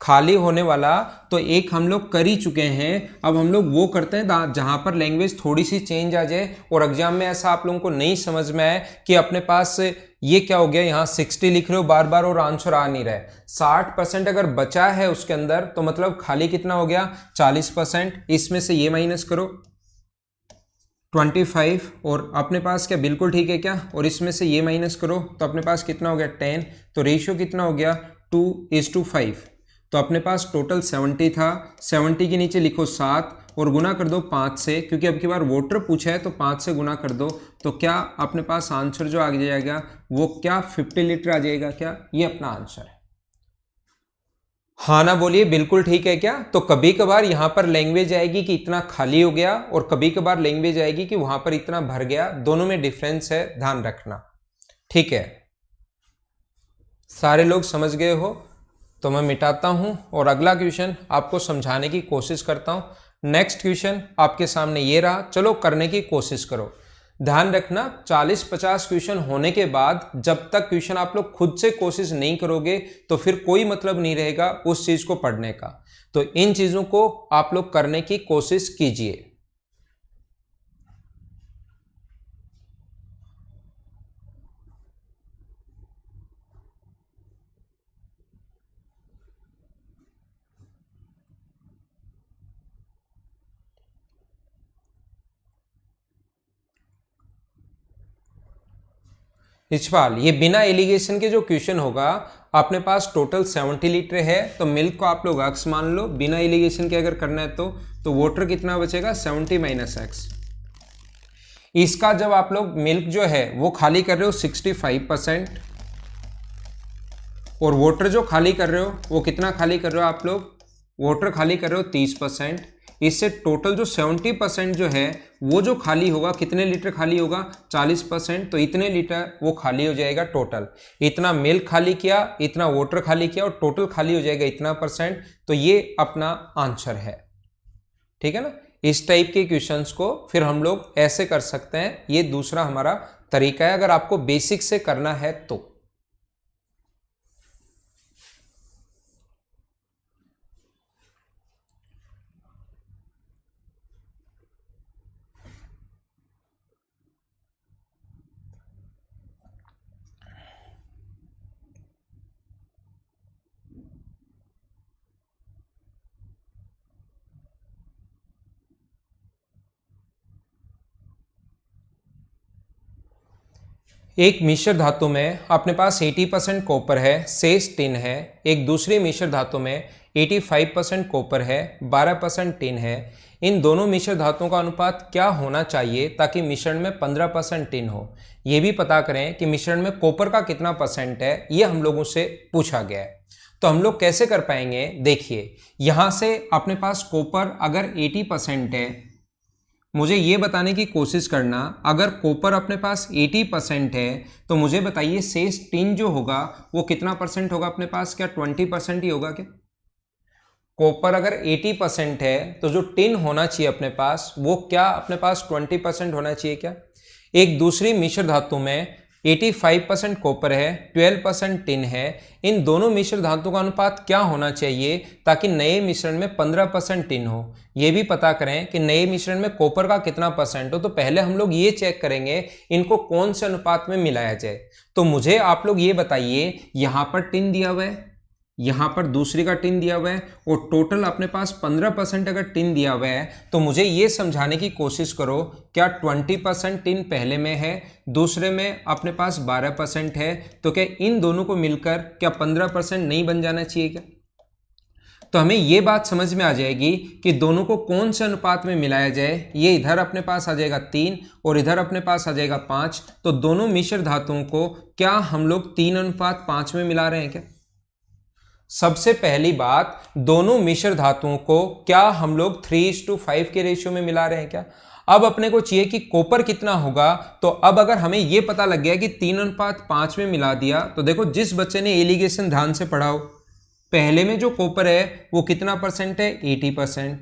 खाली होने वाला तो एक हम लोग कर ही चुके हैं। अब हम लोग वो करते हैं जहां पर लैंग्वेज थोड़ी सी चेंज आ जाए और एग्जाम में ऐसा आप लोगों को नहीं समझ में आए कि अपने पास ये क्या हो गया, यहां 60 लिख रहे हो बार बार और आंसर आ नहीं रहा है। 60% अगर बचा है उसके अंदर तो मतलब खाली कितना हो गया? 40%। इसमें से ये माइनस करो 25 और अपने पास क्या बिल्कुल ठीक है क्या? और इसमें से ये माइनस करो तो अपने पास कितना हो गया? 10। तो रेशियो कितना हो गया? 2:5। तो अपने पास टोटल 70 था, 70 के नीचे लिखो 7 और गुना कर दो 5 से, क्योंकि अब की बार वाटर पूछा है तो 5 से गुना कर दो। तो क्या अपने पास आंसर जो आ जाएगा वो क्या 50 लीटर आ जाएगा क्या? ये अपना आंसर है। हाँ ना बोलिए, बिल्कुल ठीक है क्या? तो कभी कभार यहां पर लैंग्वेज आएगी कि इतना खाली हो गया और कभी कभार लैंग्वेज आएगी कि वहां पर इतना भर गया, दोनों में डिफरेंस है, ध्यान रखना। ठीक है, सारे लोग समझ गए हो? तो मैं मिटाता हूं और अगला क्वेश्चन आपको समझाने की कोशिश करता हूं। नेक्स्ट क्वेश्चन आपके सामने ये रहा, चलो करने की कोशिश करो। ध्यान रखना 40-50 क्वेश्चन होने के बाद जब तक क्वेश्चन आप लोग खुद से कोशिश नहीं करोगे तो फिर कोई मतलब नहीं रहेगा उस चीज को पढ़ने का। तो इन चीजों को आप लोग करने की कोशिश कीजिए। इचपाल, ये बिना एलिगेशन के जो क्वेश्चन होगा, अपने पास टोटल 70 लीटर है तो मिल्क को आप लोग x मान लो। बिना एलिगेशन के अगर करना है तो वाटर कितना बचेगा 70 - x। इसका जब आप लोग मिल्क जो है वो खाली कर रहे हो 65% और वाटर जो खाली कर रहे हो वो कितना खाली कर रहे हो आप लोग, वाटर खाली कर रहे हो 30%। इससे टोटल जो 70% जो है वो जो खाली होगा, कितने लीटर खाली होगा 40%, तो इतने लीटर वो खाली हो जाएगा टोटल। इतना मिल्क खाली किया, इतना वाटर खाली किया और टोटल खाली हो जाएगा इतना %। तो ये अपना आंसर है, ठीक है ना। इस टाइप के क्वेश्चंस को फिर हम लोग ऐसे कर सकते हैं, ये दूसरा हमारा तरीका है अगर आपको बेसिक से करना है तो। एक मिश्र धातु में अपने पास 80% कॉपर है, शेष टिन है। एक दूसरी मिश्र धातु में 85% कॉपर है, 12% टिन है। इन दोनों मिश्र धातुओं का अनुपात क्या होना चाहिए ताकि मिश्रण में 15% टिन हो। ये भी पता करें कि मिश्रण में कॉपर का कितना % है, ये हम लोगों से पूछा गया है। तो हम लोग कैसे कर पाएंगे, देखिए यहां से अपने पास कॉपर अगर 80% है, मुझे ये बताने की कोशिश करना, अगर कॉपर अपने पास 80% है तो मुझे बताइए शेष टिन जो होगा वो कितना % होगा अपने पास, क्या 20% ही होगा क्या। कॉपर अगर 80% है तो जो टिन होना चाहिए अपने पास वो क्या अपने पास 20% होना चाहिए क्या। एक दूसरी मिश्र धातु में 85% कॉपर है, 12% टिन है। इन दोनों मिश्र धातुओं का अनुपात क्या होना चाहिए ताकि नए मिश्रण में 15% टिन हो। ये भी पता करें कि नए मिश्रण में कॉपर का कितना % हो। तो पहले हम लोग ये चेक करेंगे इनको कौन से अनुपात में मिलाया जाए। तो मुझे आप लोग ये बताइए, यहां पर टिन दिया हुआ है, यहां पर दूसरी का टिन दिया हुआ है और टोटल अपने पास 15% अगर टिन दिया हुआ है तो मुझे ये समझाने की कोशिश करो, क्या 20% टिन पहले में है, दूसरे में अपने पास 12% है, तो क्या इन दोनों को मिलकर क्या 15% नहीं बन जाना चाहिए क्या। तो हमें ये बात समझ में आ जाएगी कि दोनों को कौन से अनुपात में मिलाया जाए। ये इधर अपने पास आ जाएगा 3 और इधर अपने पास आ जाएगा 5। तो दोनों मिश्र धातुओं को क्या हम लोग 3:5 में मिला रहे हैं क्या। सबसे पहली बात, दोनों मिश्र धातुओं को क्या हम लोग 3:5 के रेशियो में मिला रहे हैं क्या। अब अपने को चाहिए कि कॉपर कितना होगा। तो अब अगर हमें यह पता लग गया कि 3:5 में मिला दिया, तो देखो जिस बच्चे ने एलिगेशन ध्यान से पढ़ा हो, पहले में जो कॉपर है वो कितना % है 80%,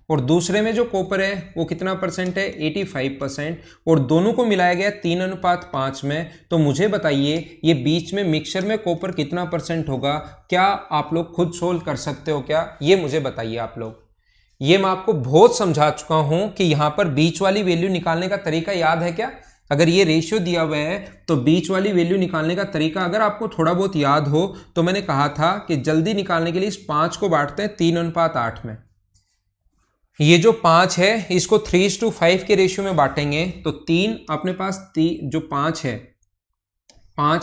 और दूसरे में जो कॉपर है वो कितना % है 85%, और दोनों को मिलाया गया 3:5 में। तो मुझे बताइए ये बीच में मिक्सचर में कॉपर कितना % होगा। क्या आप लोग खुद सोल्व कर सकते हो क्या, ये मुझे बताइए आप लोग। ये मैं आपको बहुत समझा चुका हूं कि यहां पर बीच वाली वैल्यू निकालने का तरीका याद है क्या। अगर ये रेशियो दिया हुआ है तो बीच वाली वैल्यू निकालने का तरीका अगर आपको थोड़ा बहुत याद हो तो मैंने कहा था कि जल्दी निकालने के लिए इस 5 को बांटते हैं 3:8 में। ये जो 5 है इसको 3:5 के रेशियो में बांटेंगे तो 3 अपने पास जो 5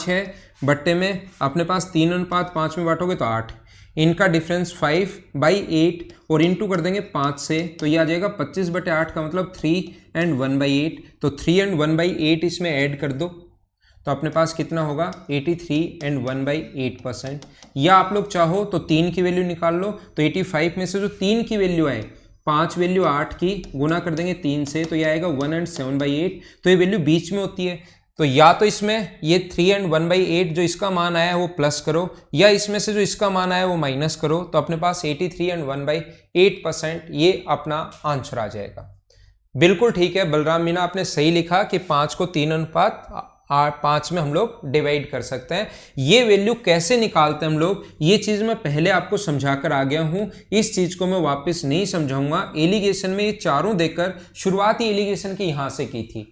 है बट्टे में अपने पास 3:5 में बांटोगे तो 8, इनका डिफरेंस 5/8 और इनटू कर देंगे 5 से, तो ये आ जाएगा 25/8 का मतलब 3 and 1/8। तो 3 and 1/8 इसमें ऐड कर दो तो अपने पास कितना होगा 83 and 1/8%। या आप लोग चाहो तो 3 की वैल्यू निकाल लो, तो 85 में से जो 3 की वैल्यू आए, 5 वैल्यू 8 की गुना कर देंगे 3 से, तो ये आएगा 1 and 7/8। तो ये वैल्यू बीच में होती है। तो या तो इसमें ये 3 एंड 1/8 जो इसका मान आया है वो प्लस करो, या इसमें से जो इसका मान आया है वो माइनस करो, तो अपने पास 83 एंड 1/8% ये अपना आंसर आ जाएगा। बिल्कुल ठीक है बलराम मीना, आपने सही लिखा कि 5 को 3:5 में हम लोग डिवाइड कर सकते हैं। ये वैल्यू कैसे निकालते हैं हम लोग, ये चीज मैं पहले आपको समझाकर आ गया हूं, इस चीज को मैं वापस नहीं समझाऊंगा। एलिगेशन में ये चारों देकर शुरुआती एलिगेशन की यहां से की थी।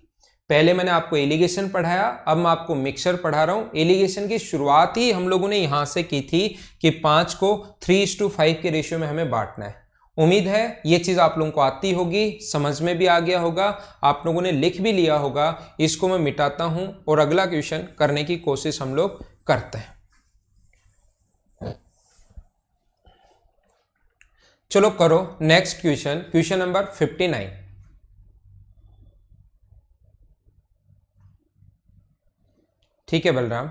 पहले मैंने आपको एलिगेशन पढ़ाया, अब मैं आपको मिक्सर पढ़ा रहा हूं। एलिगेशन की शुरुआत ही हम लोगों ने यहां से की थी कि 5 को 3:5 के रेशियो में हमें बांटना है। उम्मीद है ये चीज आप लोगों को आती होगी, समझ में भी आ गया होगा, आप लोगों ने लिख भी लिया होगा। इसको मैं मिटाता हूं और अगला क्वेश्चन करने की कोशिश हम लोग करते हैं। चलो करो नेक्स्ट क्वेश्चन, क्वेश्चन नंबर 59। ठीक है Balram.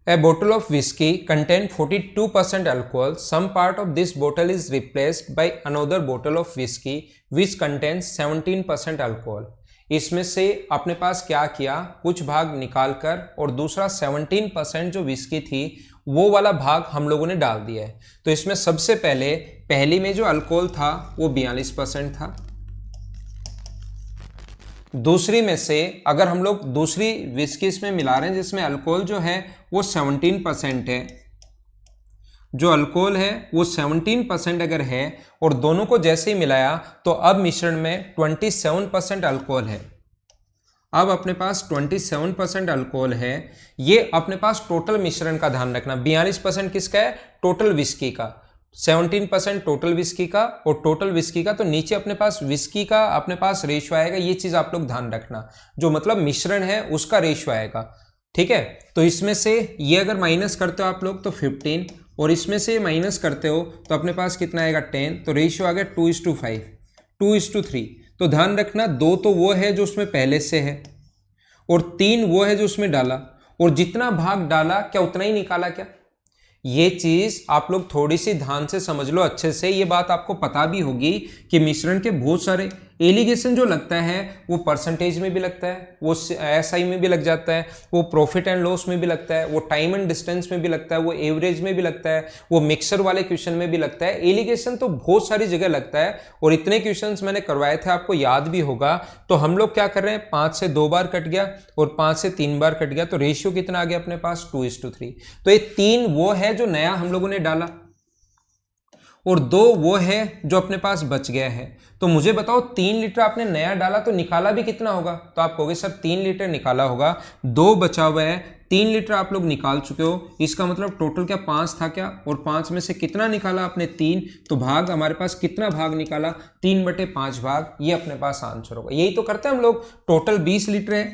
A bottle of whiskey contains 42% alcohol. Some part of this bottle is replaced by another bottle of whiskey which contains 17% alcohol. इसमें से अपने पास क्या किया, कुछ भाग निकाल कर और दूसरा 17% जो विस्की थी वो वाला भाग हम लोगों ने डाल दिया है। तो इसमें सबसे पहले पहली में जो अल्कोहल था वो 42% था। दूसरी में से अगर हम लोग दूसरी विस्की इसमें मिला रहे हैं जिसमें अल्कोहल जो है वो 17% है, जो अल्कोहल है वो 17% अगर है और दोनों को जैसे ही मिलाया तो अब मिश्रण में 27% अल्कोहल है। अब अपने पास 27% अल्कोहल है। ये अपने पास टोटल मिश्रण का ध्यान रखना, 42% किसका है, टोटल विस्की का, 17% टोटल विस्की का और टोटल विस्की का, तो नीचे अपने पास विस्की का अपने पास रेशियो आएगा। ये चीज आप लोग ध्यान रखना, जो मतलब मिश्रण है उसका रेशियो आएगा। ठीक है, तो इसमें से ये अगर माइनस करते हो आप लोग तो 15 और इसमें से माइनस करते हो तो अपने पास कितना आएगा 10, तो रेशियो आ गया 2:5, 2:3। तो ध्यान रखना 2 तो वो है जो उसमें पहले से है और 3 वो है जो उसमें डाला, और जितना भाग डाला क्या उतना ही निकाला क्या। ये चीज आप लोग थोड़ी सी ध्यान से समझ लो अच्छे से। ये बात आपको पता भी होगी कि मिश्रण के बहुत सारे एलिगेशन जो लगता है वो परसेंटेज में भी लगता है, वो एसआई में भी लग जाता है, वो प्रॉफिट एंड लॉस में भी लगता है, वो टाइम एंड डिस्टेंस में भी लगता है, वो एवरेज में भी लगता है, वो मिक्सर वाले क्वेश्चन में भी लगता है। एलिगेशन तो बहुत सारी जगह लगता है और इतने क्वेश्चंस मैंने करवाए थे, आपको याद भी होगा। तो हम लोग क्या कर रहे हैं, 5 से 2 बार कट गया और 5 से 3 बार कट गया, तो रेशियो कितना आ गया अपने पास 2:3। तो ये 3 वो है जो नया हम लोगों ने डाला और 2 वो है जो अपने पास बच गया है। तो मुझे बताओ 3 लीटर आपने नया डाला तो निकाला भी कितना होगा, तो आप कहोगे सर 3 लीटर निकाला होगा, 2 बचा हुआ है, 3 लीटर आप लोग निकाल चुके हो। इसका मतलब टोटल क्या 5 था क्या, और 5 में से कितना निकाला आपने 3, तो भाग हमारे पास कितना भाग निकाला 3/5 भाग, ये अपने पास आंसर होगा। यही तो करते हैं हम लोग। टोटल 20 लीटर है,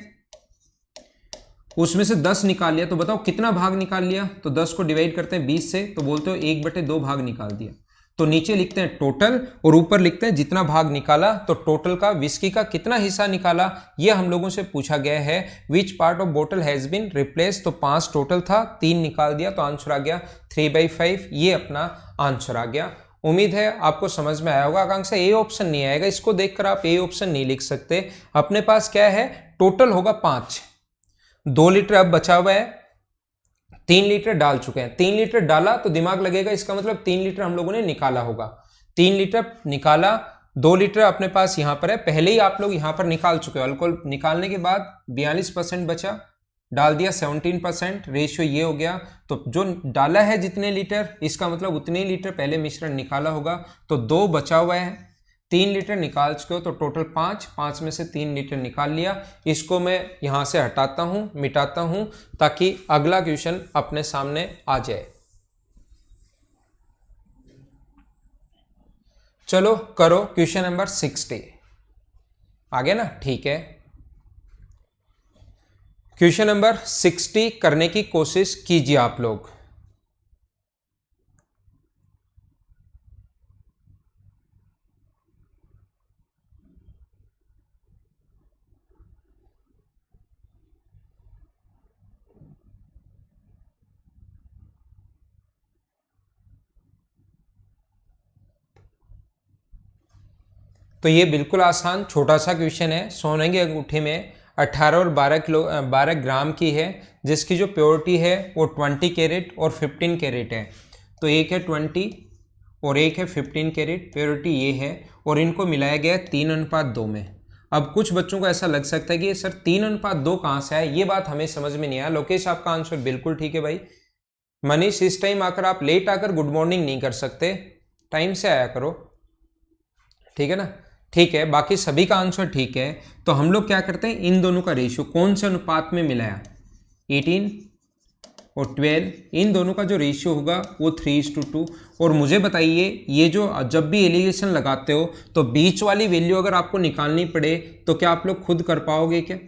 उसमें से 10 निकाल लिया, तो बताओ कितना भाग निकाल लिया, तो 10 को डिवाइड करते हैं 20 से तो बोलते हो 1/2 भाग निकाल दिया। तो नीचे लिखते हैं टोटल और ऊपर लिखते हैं जितना भाग निकाला। तो टोटल का विस्की का कितना हिस्सा निकाला, यह हम लोगों से पूछा गया है। विच पार्ट ऑफ बोतल हैज बीन रिप्लेस, तो 5 टोटल था, 3 निकाल दिया तो आंसर आ गया 3/5, ये अपना आंसर आ गया। उम्मीद है आपको समझ में आया होगा। आकांक्षा ए ऑप्शन नहीं आएगा, इसको देखकर आप ए ऑप्शन नहीं लिख सकते। अपने पास क्या है, टोटल होगा 5, 2 लीटर अब बचा हुआ है, 3 लीटर डाल चुके हैं, 3 लीटर डाला तो दिमाग लगेगा, इसका मतलब 3 लीटर हम लोगों ने निकाला होगा। 3 लीटर निकाला, 2 लीटर अपने पास यहां पर है, पहले ही आप लोग यहां पर निकाल चुके हो। अल्कोहल निकालने के बाद 42% बचा, डाल दिया 17%, रेशियो ये हो गया। तो जो डाला है जितने लीटर, इसका मतलब उतने लीटर पहले मिश्रण निकाला होगा। तो 2 बचा हुआ है, 3 लीटर निकाल चुके हो, तो टोटल 5 में से 3 लीटर निकाल लिया। इसको मैं यहां से हटाता हूं, मिटाता हूं, ताकि अगला क्वेश्चन अपने सामने आ जाए। चलो करो क्वेश्चन नंबर 60। आ गया ना, ठीक है। क्वेश्चन नंबर 60 करने की कोशिश कीजिए आप लोग। तो ये बिल्कुल आसान छोटा सा क्वेश्चन है। सोने की अंगूठी में 18 और 12 ग्राम की है, जिसकी जो प्योरिटी है वो 20 कैरेट और 15 कैरेट है। तो एक है 20 और एक है 15 कैरेट, प्योरिटी ये है, और इनको मिलाया गया है 3:2 में। अब कुछ बच्चों को ऐसा लग सकता है कि सर 3:2 कहाँ से आया, ये बात हमें समझ में नहीं आया। लोकेश आपका आंसर बिल्कुल ठीक है भाई। मनीष इस टाइम आकर आप लेट आकर गुड मॉर्निंग नहीं कर सकते, टाइम से आया करो, ठीक है ना। ठीक है, बाकी सभी का आंसर ठीक है। तो हम लोग क्या करते हैं, इन दोनों का रेशियो कौन से अनुपात में मिलाया, 18 और 12, इन दोनों का जो रेशियो होगा वो 3:2। और मुझे बताइए, ये जो जब भी एलिगेशन लगाते हो तो बीच वाली वैल्यू अगर आपको निकालनी पड़े तो क्या आप लोग खुद कर पाओगे क्या?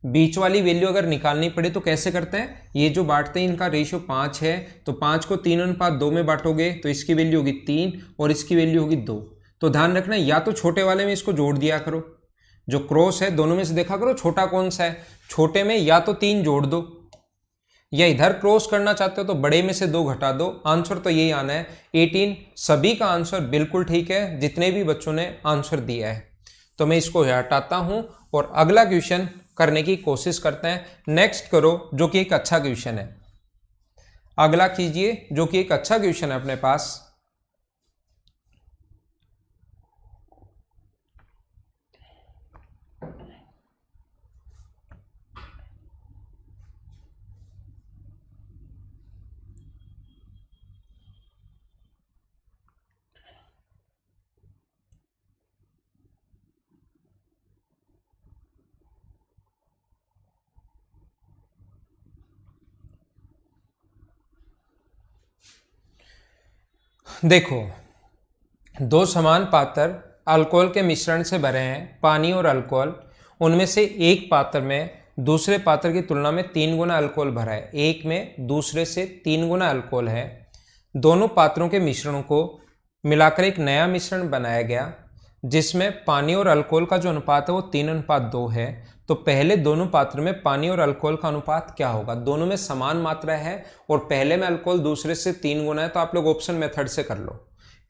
बीच वाली वैल्यू अगर निकालनी पड़े तो कैसे करते हैं, ये जो बांटते हैं इनका रेशियो 5 है, तो 5 को 3:2 में बांटोगे तो इसकी वैल्यू होगी 3 और इसकी वैल्यू होगी 2। तो ध्यान रखना, या तो छोटे वाले में इसको जोड़ दिया करो, जो क्रॉस है दोनों में से देखा करो छोटा कौन सा है, छोटे में या तो 3 जोड़ दो, या इधर क्रॉस करना चाहते हो तो बड़े में से 2 घटा दो। आंसर तो यही आना है 18। सभी का आंसर बिल्कुल ठीक है जितने भी बच्चों ने आंसर दिया है। तो मैं इसको हटाता हूं और अगला क्वेश्चन करने की कोशिश करते हैं। नेक्स्ट करो, जो कि एक अच्छा क्वेश्चन है। अगला कीजिए जो कि एक अच्छा क्वेश्चन है अपने पास। देखो, 2 समान पात्र अल्कोहल के मिश्रण से भरे हैं, पानी और अल्कोहल। उनमें से एक पात्र में दूसरे पात्र की तुलना में 3 गुना अल्कोहल भरा है, एक में दूसरे से 3 गुना अल्कोहल है। दोनों पात्रों के मिश्रणों को मिलाकर एक नया मिश्रण बनाया गया, जिसमें पानी और अल्कोहल का जो अनुपात है वो 3:2 है। तो पहले दोनों पात्र में पानी और अल्कोहल का अनुपात क्या होगा? दोनों में समान मात्रा है और पहले में अल्कोहल दूसरे से 3 गुना है, तो आप लोग ऑप्शन मेथड से कर लो।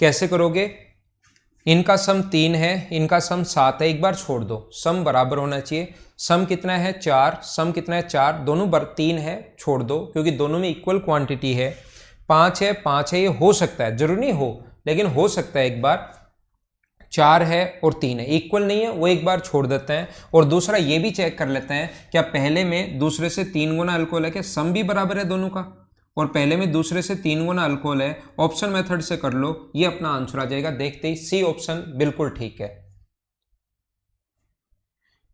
कैसे करोगे? इनका सम 3 है, इनका सम 7 है, एक बार छोड़ दो, सम बराबर होना चाहिए। सम कितना है 4, सम कितना है 4, दोनों 3 है, छोड़ दो क्योंकि दोनों में इक्वल क्वांटिटी है। 5 है 5 है, ये हो सकता है, जरूरी नहीं हो लेकिन हो सकता है एक बार। 4 है और 3 है, इक्वल नहीं है, वो एक बार छोड़ देते हैं। और दूसरा ये भी चेक कर लेते हैं क्या पहले में दूसरे से 3 गुना अल्कोहल है, क्या सम भी बराबर है दोनों का, और पहले में दूसरे से 3 गुना अल्कोहल है। ऑप्शन मेथड से कर लो, ये अपना आंसर आ जाएगा। देखते ही सी ऑप्शन बिल्कुल ठीक है।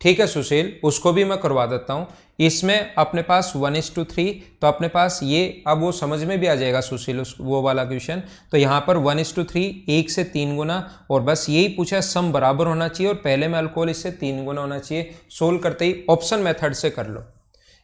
ठीक है सुशील, उसको भी मैं करवा देता हूं। इसमें अपने पास 1:3, तो अपने पास ये अब वो समझ में भी आ जाएगा सुशील, वो वाला क्वेश्चन। तो यहाँ पर 1:3, 1 से 3 गुना, और बस यही पूछा सम बराबर होना चाहिए और पहले में अल्कोहल इससे 3 गुना होना चाहिए। सोल्व करते ही ऑप्शन मेथड से कर लो।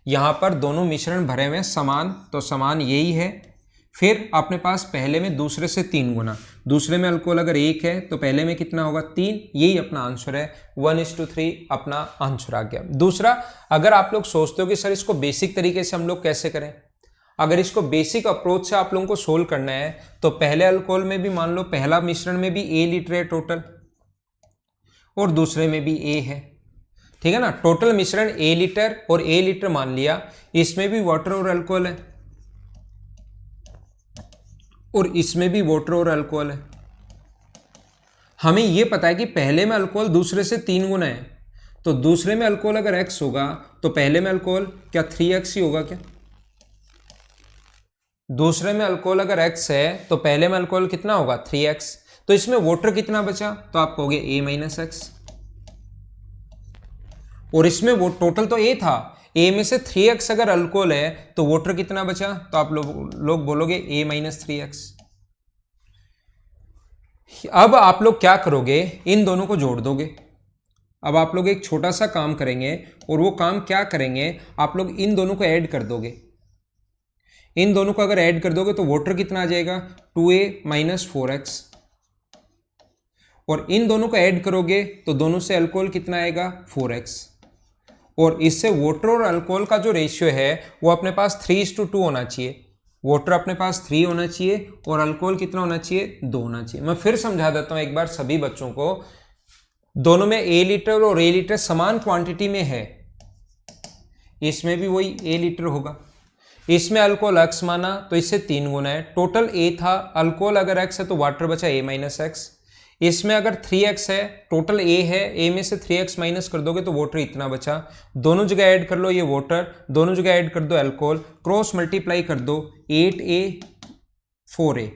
यहाँ पर दोनों मिश्रण भरे हुए समान, तो समान यही है। फिर अपने पास पहले में दूसरे से 3 गुना, दूसरे में अल्कोहल अगर 1 है तो पहले में कितना होगा 3, यही अपना आंसर है। 1:3 अपना आंसर आ गया। दूसरा, अगर आप लोग सोचते हो कि सर इसको बेसिक तरीके से हम लोग कैसे करें, अगर इसको बेसिक अप्रोच से आप लोगों को सोल्व करना है तो पहले अल्कोहल में भी मान लो पहला मिश्रण में भी A लीटर है टोटल, और दूसरे में भी A है, ठीक है ना। टोटल मिश्रण A लीटर और A लीटर मान लिया, इसमें भी वाटर और अल्कोहल है और इसमें भी वाटर और अल्कोहल है। हमें यह पता है कि पहले में अल्कोहल दूसरे से 3 गुना है, तो दूसरे में अल्कोहल अगर x होगा तो पहले में अल्कोहल क्या 3x ही होगा क्या? दूसरे में अल्कोहल अगर x है तो पहले में अल्कोहल कितना होगा 3x। तो इसमें वाटर कितना बचा, तो आप कहोगे A - x, और इसमें वो टोटल तो A था, A में से 3x अगर अल्कोहल है तो वाटर कितना बचा, तो आप लोग बोलोगे A - 3x। अब आप लोग क्या करोगे, इन दोनों को जोड़ दोगे। अब आप लोग एक छोटा सा काम करेंगे, और वो काम क्या करेंगे, आप लोग इन दोनों को ऐड कर दोगे। इन दोनों को अगर ऐड कर दोगे तो वाटर कितना आ जाएगा 2A - 4x, और इन दोनों को ऐड करोगे तो दोनों से अल्कोहल कितना आएगा 4x, और इससे वाटर और अल्कोहल का जो रेशियो है वो अपने पास 3:2 होना चाहिए। वाटर अपने पास 3 होना चाहिए और अल्कोहल कितना होना चाहिए 2 होना चाहिए। मैं फिर समझा देता हूं एक बार सभी बच्चों को। दोनों में A लीटर और A लीटर समान क्वांटिटी में है, इसमें भी वही A लीटर होगा। इसमें अल्कोहल x माना तो इससे 3 गुना है, टोटल A था, अल्कोहल अगर x है तो वाटर बचा A माइनस एक्स। इसमें अगर 3x है, टोटल A है, A में से 3x माइनस कर दोगे तो वाटर इतना बचा। दोनों जगह ऐड कर लो ये वाटर, दोनों जगह ऐड कर दो अल्कोहल, क्रॉस मल्टीप्लाई कर दो 8A 4A,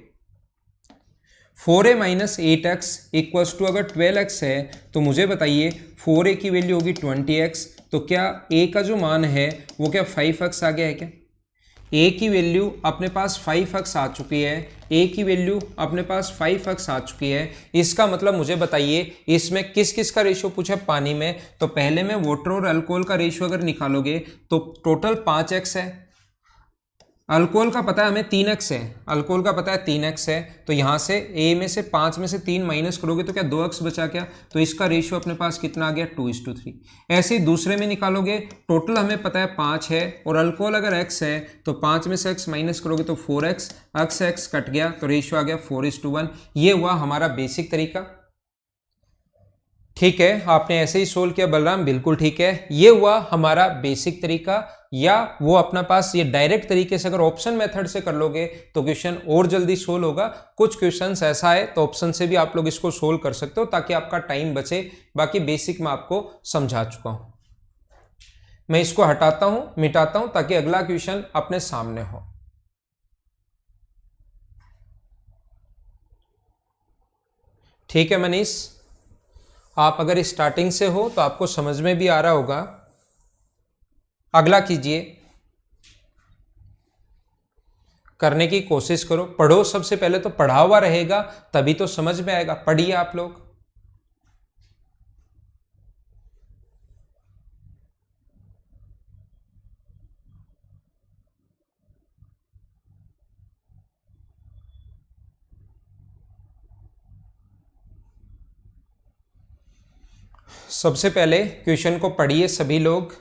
4A minus 8x equals to, अगर 12x है तो मुझे बताइए 4A की वैल्यू होगी 20x, तो क्या A का जो मान है वो क्या 5x आ गया है क्या? A की वैल्यू अपने पास 5x आ चुकी है, A की वैल्यू अपने पास 5x आ चुकी है। इसका मतलब मुझे बताइए इसमें किस किस का रेशियो पूछा है पानी में, तो पहले में वाटर और अल्कोहल का रेशियो अगर निकालोगे तो टोटल 5x है, अल्कोहल का पता है हमें 3x है, अल्कोहल का पता है 3x है, तो यहाँ से A में से 5 में से 3 माइनस करोगे तो क्या 2x बचा क्या, तो इसका रेशियो अपने पास कितना आ गया 2:3। ऐसे ही दूसरे में निकालोगे, टोटल हमें पता है 5 है और अल्कोहल अगर x है तो 5 में से x माइनस करोगे तो 4x, x कट गया तो रेशियो आ गया 4:1। ये हुआ हमारा बेसिक तरीका। ठीक है, आपने ऐसे ही सोल्व किया बलराम, बिल्कुल ठीक है, ये हुआ हमारा बेसिक तरीका। या वो अपना पास ये डायरेक्ट तरीके से अगर ऑप्शन मेथड से कर लोगे तो क्वेश्चन और जल्दी सोल्व होगा। कुछ क्वेश्चंस ऐसा है तो ऑप्शन से भी आप लोग इसको सोल्व कर सकते हो ताकि आपका टाइम बचे। बाकी बेसिक में आपको समझा चुका हूं, मैं इसको हटाता हूं, मिटाता हूं ताकि अगला क्वेश्चन अपने सामने हो। ठीक है मनीष, आप अगर स्टार्टिंग से हो तो आपको समझ में भी आ रहा होगा। अगला कीजिए, करने की कोशिश करो, पढ़ो, सबसे पहले तो पढ़ा हुआ रहेगा तभी तो समझ में आएगा। पढ़िए आप लोग। सबसे पहले क्वेश्चन को पढ़िए सभी लोग।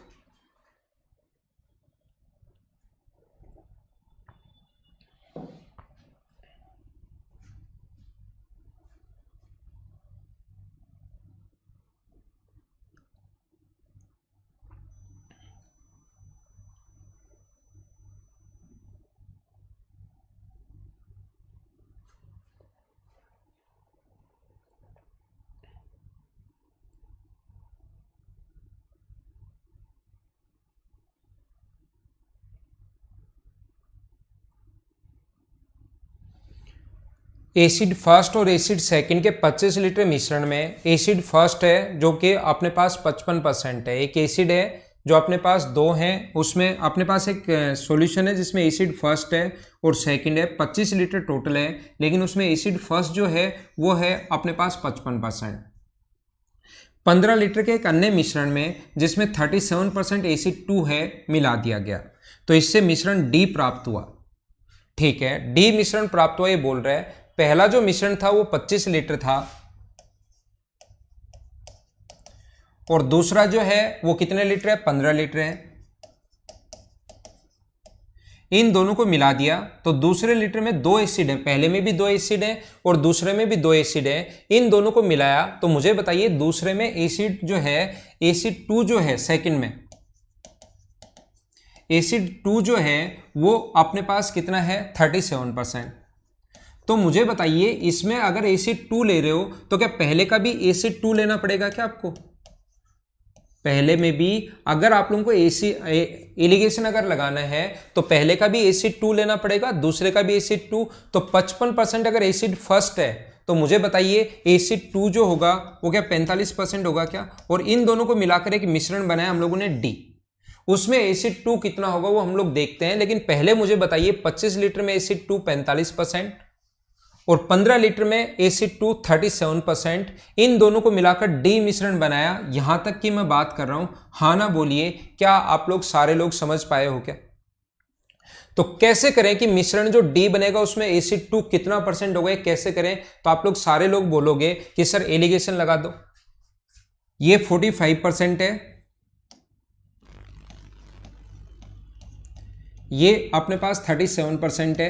एसिड फर्स्ट और एसिड सेकंड के 25 लीटर मिश्रण में एसिड फर्स्ट है जो कि अपने पास 55% है, एक एसिड है जो अपने पास दो हैं, उसमें अपने पास एक सॉल्यूशन है जिसमें एसिड फर्स्ट है और सेकंड है, 25 लीटर टोटल है, लेकिन उसमें एसिड फर्स्ट जो है वो है अपने पास 55%। 15 लीटर के एक अन्य मिश्रण में जिसमें 37% एसिड 2 है मिला दिया गया, तो इससे मिश्रण डी प्राप्त हुआ। ठीक है, डी मिश्रण प्राप्त हुआ ये बोल रहा है। पहला जो मिश्रण था वो 25 लीटर था और दूसरा जो है वो कितने लीटर है, 15 लीटर है। इन दोनों को मिला दिया तो दूसरे लीटर में 2 एसिड है, पहले में भी 2 एसिड है और दूसरे में भी 2 एसिड है। इन दोनों को मिलाया तो मुझे बताइए दूसरे में एसिड जो है, एसिड 2 जो है सेकंड में, एसिड 2 जो है वो अपने पास कितना है 37%। तो मुझे बताइए इसमें अगर एसिड 2 ले रहे हो तो क्या पहले का भी एसिड 2 लेना पड़ेगा क्या आपको? पहले में भी अगर आप लोगों को एलिगेशन अगर लगाना है तो पहले का भी एसिड 2 लेना पड़ेगा, दूसरे का भी एसिड 2। तो 55% अगर एसिड फर्स्ट है तो मुझे बताइए एसिड 2 जो होगा वो क्या 45% होगा क्या? और इन दोनों को मिलाकर एक मिश्रण बनाया हम लोगों ने डी, उसमें एसिड 2 कितना होगा वो हम लोग देखते हैं। लेकिन पहले मुझे बताइए 25 लीटर में एसिड 2 45% और 15 लीटर में एसिड 2 37%, इन दोनों को मिलाकर डी मिश्रण बनाया। यहां तक की मैं बात कर रहा हूं, हाँ ना बोलिए, क्या आप लोग सारे लोग समझ पाए हो क्या? तो कैसे करें कि मिश्रण जो डी बनेगा उसमें एसिड 2 कितना परसेंट हो गए, कैसे करें? तो आप लोग सारे लोग बोलोगे कि सर एलिगेशन लगा दो, ये 45% है, ये अपने पास 37% है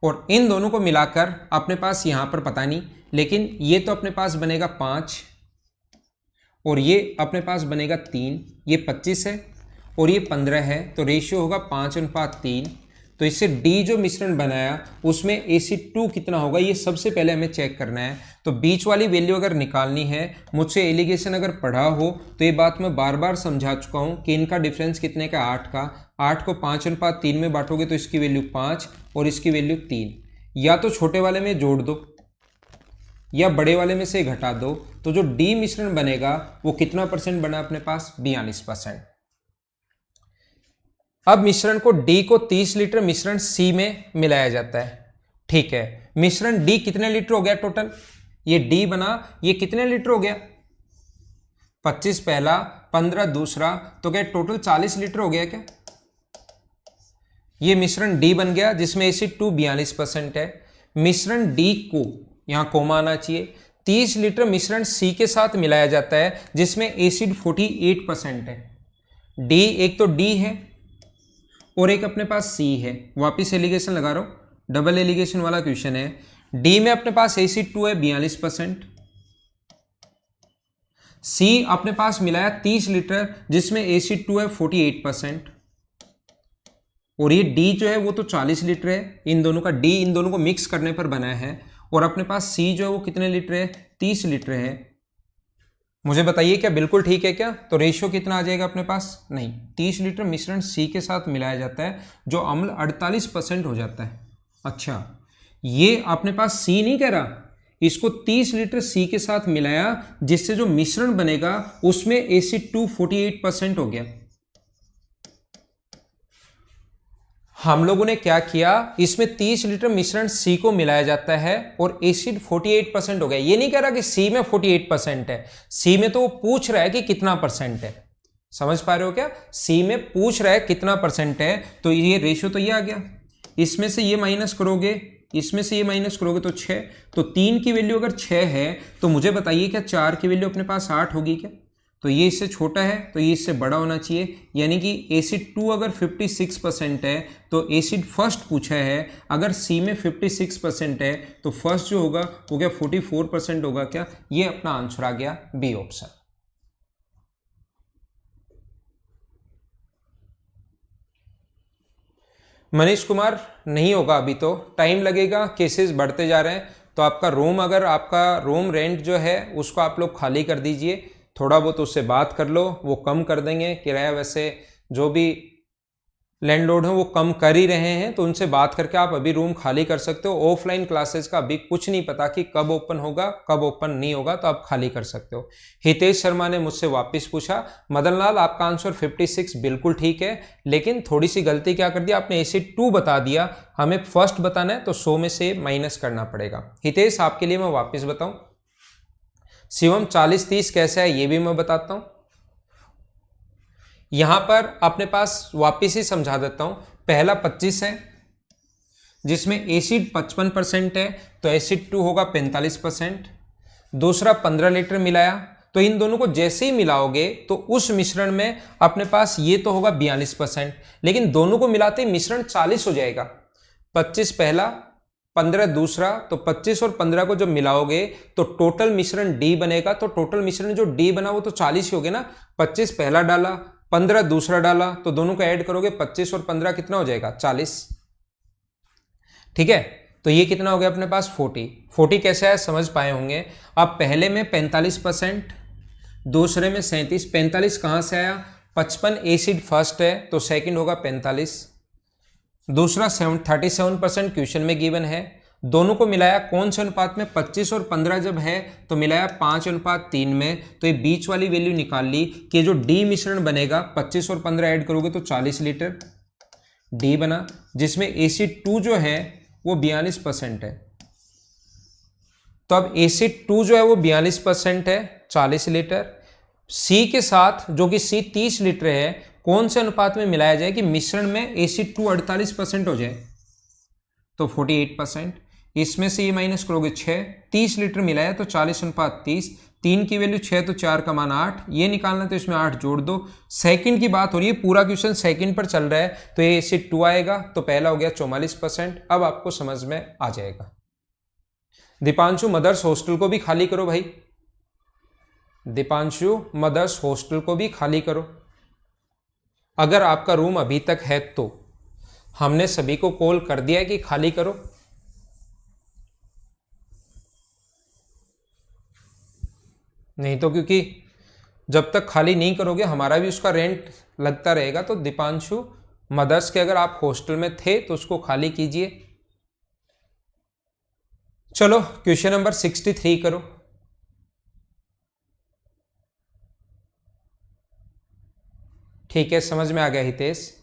और इन दोनों को मिलाकर अपने पास यहाँ पर पता नहीं, लेकिन ये तो अपने पास बनेगा 5 और ये अपने पास बनेगा 3, ये 25 है और ये 15 है, तो रेशियो होगा 5:3। तो इससे डी जो मिश्रण बनाया उसमें Ac2 कितना होगा ये सबसे पहले हमें चेक करना है। तो बीच वाली वैल्यू अगर निकालनी है, मुझसे एलिगेशन अगर पढ़ा हो तो ये बात मैं बार बार समझा चुका हूँ कि इनका डिफरेंस कितने का 8 का। 8 को 5:3 में बांटोगे तो इसकी वैल्यू 5 और इसकी वैल्यू 3। या तो छोटे वाले में जोड़ दो या बड़े वाले में से घटा दो, तो जो डी मिश्रण बनेगा वो कितना परसेंट बना अपने पास 42%। अब मिश्रण को डी को 30 लीटर मिश्रण सी में मिलाया जाता है। ठीक है, मिश्रण डी कितने लीटर हो गया टोटल, ये डी बना, ये कितने लीटर हो गया 25 पहला, 15 दूसरा, तो क्या टोटल 40 लीटर हो गया क्या। ये मिश्रण डी बन गया जिसमें Ac2 42% है। मिश्रण डी को यहां कोमा आना चाहिए। 30 लीटर मिश्रण सी के साथ मिलाया जाता है जिसमें एसिड 48% है। डी एक तो डी है और एक अपने पास सी है। वापिस एलिगेशन लगा रहा हूं, डबल एलिगेशन वाला क्वेश्चन है। डी में अपने पास Ac2 है 42%, सी अपने पास मिलाया 30 लीटर जिसमें Ac2 है 48% और ये डी जो है वो तो 40 लीटर है। इन दोनों का डी इन दोनों को मिक्स करने पर बना है और अपने पास सी जो है वो कितने लीटर है 30 लीटर है। मुझे बताइए क्या बिल्कुल ठीक है क्या। तो रेशियो कितना आ जाएगा अपने पास, नहीं 30 लीटर मिश्रण सी के साथ मिलाया जाता है जो अम्ल 48% हो जाता है। अच्छा, ये अपने पास सी नहीं कह रहा, इसको 30 लीटर सी के साथ मिलाया जिससे जो मिश्रण बनेगा उसमें Ac2 48% हो गया। हम लोगों ने क्या किया, इसमें 30 लीटर मिश्रण सी को मिलाया जाता है और एसिड 48% हो गया। ये नहीं कह रहा कि सी में 48% है, सी में तो वो पूछ रहा है कि कितना परसेंट है। समझ पा रहे हो क्या, सी में पूछ रहा है कितना परसेंट है। तो ये रेशियो तो ये आ गया, इसमें से ये माइनस करोगे, इसमें से ये माइनस करोगे तो 6। तो 3 की वैल्यू अगर 6 है तो मुझे बताइए क्या 4 की वैल्यू अपने पास 8 होगी क्या। तो ये इससे छोटा है तो ये इससे बड़ा होना चाहिए, यानी कि Ac2 अगर 56% है तो एसिड फर्स्ट पूछा है। अगर सी में 56% है तो फर्स्ट जो होगा वो क्या 44% होगा क्या। ये अपना आंसर आ गया बी ऑप्शन। मनीष कुमार नहीं होगा, अभी तो टाइम लगेगा, केसेस बढ़ते जा रहे हैं। तो आपका रूम, अगर आपका रूम रेंट जो है उसको आप लोग खाली कर दीजिए, थोड़ा बहुत उससे बात कर लो, वो कम कर देंगे किराया। वैसे जो भी लैंडलॉर्ड हैं वो कम कर ही रहे हैं, तो उनसे बात करके आप अभी रूम खाली कर सकते हो। ऑफलाइन क्लासेस का अभी कुछ नहीं पता कि कब ओपन होगा कब ओपन नहीं होगा, तो आप खाली कर सकते हो। हितेश शर्मा ने मुझसे वापस पूछा, मदन लाल आपका आंसर 56 बिल्कुल ठीक है, लेकिन थोड़ी सी गलती क्या कर दिया आपने, Ac2 बता दिया, हमें फर्स्ट बताना है तो 100 में से माइनस करना पड़ेगा। हितेश आपके लिए मैं वापस बताऊं, शिवम 40-30 कैसा है ये भी मैं बताता हूं। यहां पर अपने पास वापिस ही समझा देता हूं। पहला 25 है जिसमें एसिड 55% है तो Ac2 होगा 45%। दूसरा 15 लीटर मिलाया, तो इन दोनों को जैसे ही मिलाओगे तो उस मिश्रण में अपने पास ये तो होगा 42%, लेकिन दोनों को मिलाते ही मिश्रण 40 हो जाएगा। 25 पहला 15 दूसरा, तो 25 और 15 को जब मिलाओगे तो टोटल मिश्रण D बनेगा। तो टोटल मिश्रण जो D बना वो तो 40 ही हो गया ना। 25 पहला डाला, 15 दूसरा डाला, तो दोनों को ऐड करोगे 25 और 15 कितना हो जाएगा 40। ठीक है, तो ये कितना हो गया अपने पास 40 कैसे है समझ पाए होंगे। अब पहले में 45%, दूसरे में 37। 45 कहां से आया, 55 एसिड फर्स्ट है तो सेकंड होगा 45। दूसरा 37% क्वेश्चन में गिवन है। दोनों को मिलाया कौन से अनुपात में, 25 और 15 जब है तो मिलाया 5:3 में। तो ये बीच वाली वैल्यू निकाल ली कि जो डी मिश्रण बनेगा 25 और 15 ऐड करोगे तो 40 लीटर डी बना, जिसमें Ac2 जो है वो 42% है। तो अब Ac2 जो है वो 42% है 40 लीटर। सी के साथ जो कि सी 30 लीटर है, कौन से अनुपात में मिलाया जाए कि मिश्रण में Ac2 48% हो जाए, तो 48%। इसमें से ये माइनस करोगे 6, 30 लीटर मिलाया तो 40:30, 3 की वैल्यू 6 तो 4 का मान 8, ये निकालना तो इसमें 8 जोड़ दो। सेकंड की बात हो रही है, पूरा क्वेश्चन सेकंड पर चल रहा है, तो ये इसे 2 आएगा, तो पहला हो गया 44%। अब आपको समझ में आ जाएगा। दीपांशु मदर्स हॉस्टल को भी खाली करो भाई, दीपांशु मदर्स हॉस्टल को भी खाली करो। अगर आपका रूम अभी तक है तो हमने सभी को कॉल कर दिया है कि खाली करो। नहीं तो क्योंकि जब तक खाली नहीं करोगे हमारा भी उसका रेंट लगता रहेगा। तो दीपांशु मदर्स के अगर आप हॉस्टल में थे तो उसको खाली कीजिए। चलो क्वेश्चन नंबर 63 करो। ठीक है, समझ में आ गया हितेश।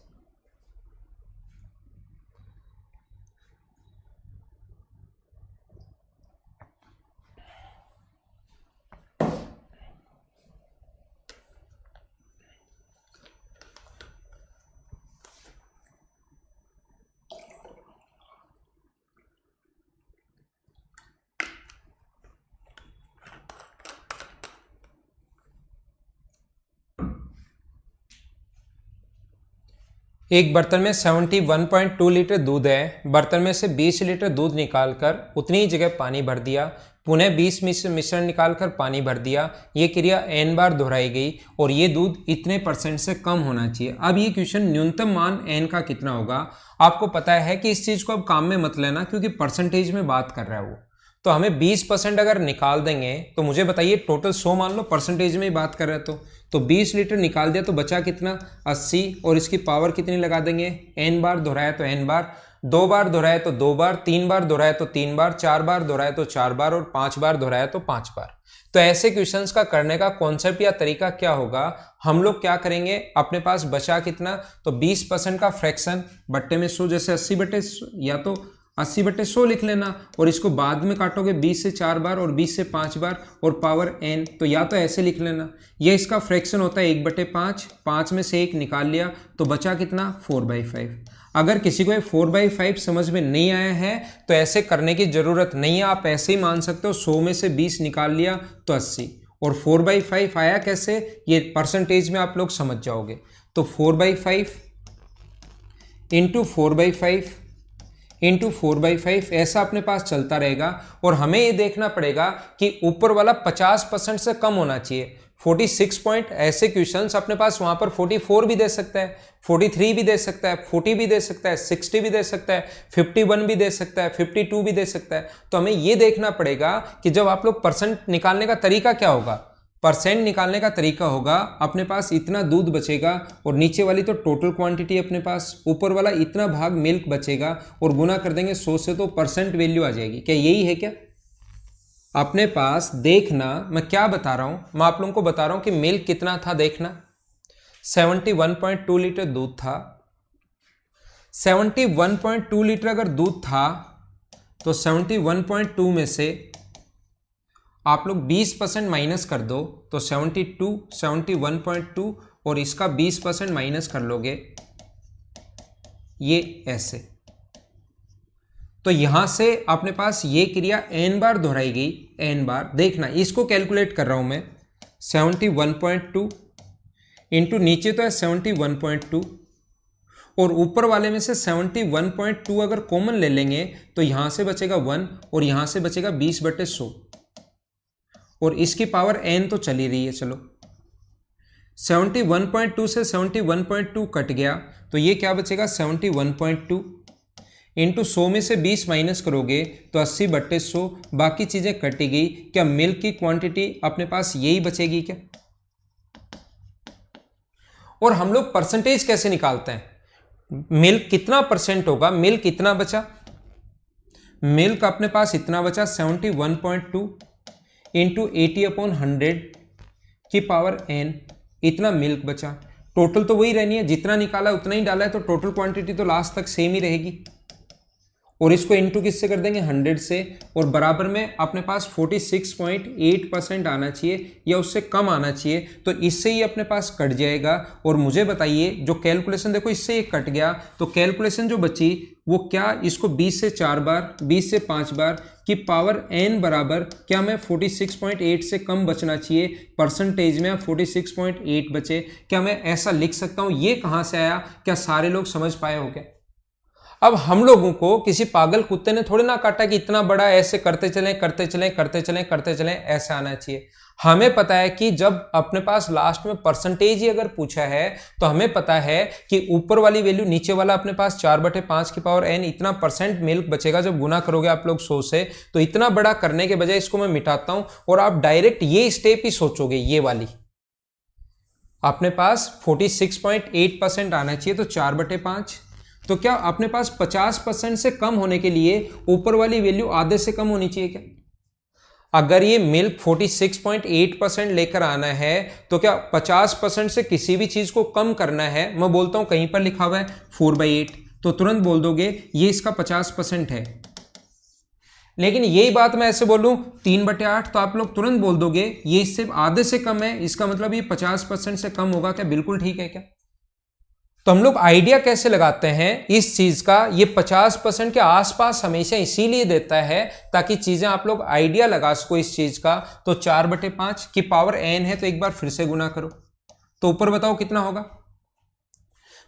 एक बर्तन में 71.2 लीटर दूध है। बर्तन में से 20 लीटर दूध निकालकर उतनी ही जगह पानी भर दिया, पुनः 20 मिश्रण निकालकर पानी भर दिया। ये क्रिया n बार दोहराई गई और ये दूध इतने % से कम होना चाहिए। अब ये क्वेश्चन न्यूनतम मान n का कितना होगा आपको पता है कि इस चीज को अब काम में मत लेना, क्योंकि परसेंटेज में बात कर रहा है वो। तो हमें 20% अगर निकाल देंगे तो मुझे बताइए, टोटल 100 मान लो, परसेंटेज में ही बात कर रहे हैं तो 20 लीटर निकाल दिया तो बचा कितना 80, और इसकी पावर कितनी लगा देंगे, n बार दोहराया तो n बार, 2 बार दोहराया तो 2 बार, 3 बार दोहराया तो 3 बार, 4 बार दोहराया तो 4 बार, और 5 बार दोहराया तो 5 बार। तो ऐसे क्वेश्चंस का करने का कॉन्सेप्ट या तरीका क्या होगा, हम लोग क्या करेंगे, अपने पास बचा कितना, तो 20% का फ्रैक्शन बट्टे में 100, जैसे 80/100 या तो 80/100 लिख लेना, और इसको बाद में काटोगे 20 से 4 बार और 20 से 5 बार और पावर n, तो या तो ऐसे लिख लेना। ये इसका फ्रैक्शन होता है 1/5, 5 में से 1 निकाल लिया तो बचा कितना 4/5। अगर किसी को 4/5 समझ में नहीं आया है तो ऐसे करने की जरूरत नहीं है, आप ऐसे ही मान सकते हो 100 में से 20 निकाल लिया तो 80, और 4/5 आया कैसे, ये परसेंटेज में आप लोग समझ जाओगे। तो 4/5 इंटू 4/5 इंटू 4/5 ऐसा अपने पास चलता रहेगा, और हमें ये देखना पड़ेगा कि ऊपर वाला 50% से कम होना चाहिए। 46 पॉइंट ऐसे क्वेश्चंस अपने पास वहां पर 44 भी दे सकता है, 43 भी दे सकता है, 40 भी दे सकता है, 60 भी दे सकता है, 51 भी दे सकता है, 52 भी दे सकता है। तो हमें ये देखना पड़ेगा कि जब आप लोग परसेंट निकालने का तरीका क्या होगा, परसेंट निकालने का तरीका होगा, अपने पास इतना दूध बचेगा और नीचे वाली तो टोटल क्वांटिटी अपने पास, ऊपर वाला इतना भाग मिल्क बचेगा और गुना कर देंगे 100 से तो परसेंट वैल्यू आ जाएगी। क्या यही है क्या अपने पास? देखना मैं क्या बता रहा हूं, मैं आप लोगों को बता रहा हूं कि मिल्क कितना था। देखना 71.2 लीटर दूध था। 71.2 लीटर अगर दूध था तो 71.2 में से आप लोग 20% माइनस कर दो तो 71.2 और इसका 20% माइनस कर लोगे, ये ऐसे। तो यहां से अपने पास ये क्रिया n बार दोहराई गई, n बार। देखना इसको कैलकुलेट कर रहा हूं मैं, 71.2 इंटू नीचे तो है 71.2 और ऊपर वाले में से 71.2 अगर कॉमन ले लेंगे तो यहां से बचेगा 1 और यहां से बचेगा 20/100, और इसकी पावर n तो चली रही है। चलो 71.2 से 71.2 कट गया तो ये क्या बचेगा 71.2 इंटू 100 में से 20 माइनस करोगे तो 80/100, बाकी चीजें कटी गई। क्या मिल्क की क्वांटिटी अपने पास यही बचेगी क्या? और हम लोग परसेंटेज कैसे निकालते हैं, मिल्क कितना परसेंट होगा, मिल्क इतना बचा, मिल्क अपने पास इतना बचा 71.2 इंटू 80/100 की पावर n, इतना मिल्क बचा। टोटल तो वही रहनी है, जितना निकाला उतना ही डाला है, तो टोटल क्वांटिटी तो लास्ट तक सेम ही रहेगी। और इसको इनटू किससे कर देंगे 100 से, और बराबर में अपने पास 46.8% आना चाहिए या उससे कम आना चाहिए। तो इससे ही अपने पास कट जाएगा। और मुझे बताइए जो कैलकुलेशन, देखो इससे ये कट गया तो कैलकुलेशन जो बची वो क्या, इसको 20 से 4 बार 20 से 5 बार की पावर n बराबर क्या मैं 46.8 से कम बचना चाहिए, परसेंटेज में 46.8 बचे, क्या मैं ऐसा लिख सकता हूं? ये कहां से आया? क्या सारे लोग समझ पाए हो क्या? अब हम लोगों को किसी पागल कुत्ते ने थोड़ी ना काटा कि इतना बड़ा ऐसे करते चलें करते चलें करते चलें करते चलें ऐसा आना चाहिए। हमें पता है कि जब अपने पास लास्ट में परसेंटेज ही अगर पूछा है तो हमें पता है कि ऊपर वाली वैल्यू नीचे वाला अपने पास 4/5 की पावर n इतना परसेंट मिल्क बचेगा जब गुना करोगे आप लोग 100 से। तो इतना बड़ा करने के बजाय इसको मैं मिटाता हूं और आप डायरेक्ट ये स्टेप ही सोचोगे, ये वाली अपने पास 46.8% आना चाहिए तो 4/5, तो क्या अपने पास 50% से कम होने के लिए ऊपर वाली वैल्यू आधे से कम होनी चाहिए क्या? अगर ये मिल्क 46.8% लेकर आना है तो क्या 50% से किसी भी चीज को कम करना है? मैं बोलता हूं कहीं पर लिखा हुआ है 4/8 तो तुरंत बोल दोगे ये इसका 50% है। लेकिन यही बात मैं ऐसे बोलूं 3/8 तो आप लोग तुरंत बोल दोगे ये इससे आधे से कम है, इसका मतलब ये 50% से कम होगा। क्या बिल्कुल ठीक है क्या? तो हम लोग आइडिया कैसे लगाते हैं इस चीज का, ये 50% के आसपास हमेशा इसीलिए देता है ताकि चीजें आप लोग आइडिया लगा सको इस चीज का। तो 4/5 की पावर n है तो एक बार फिर से गुना करो, तो ऊपर बताओ कितना होगा?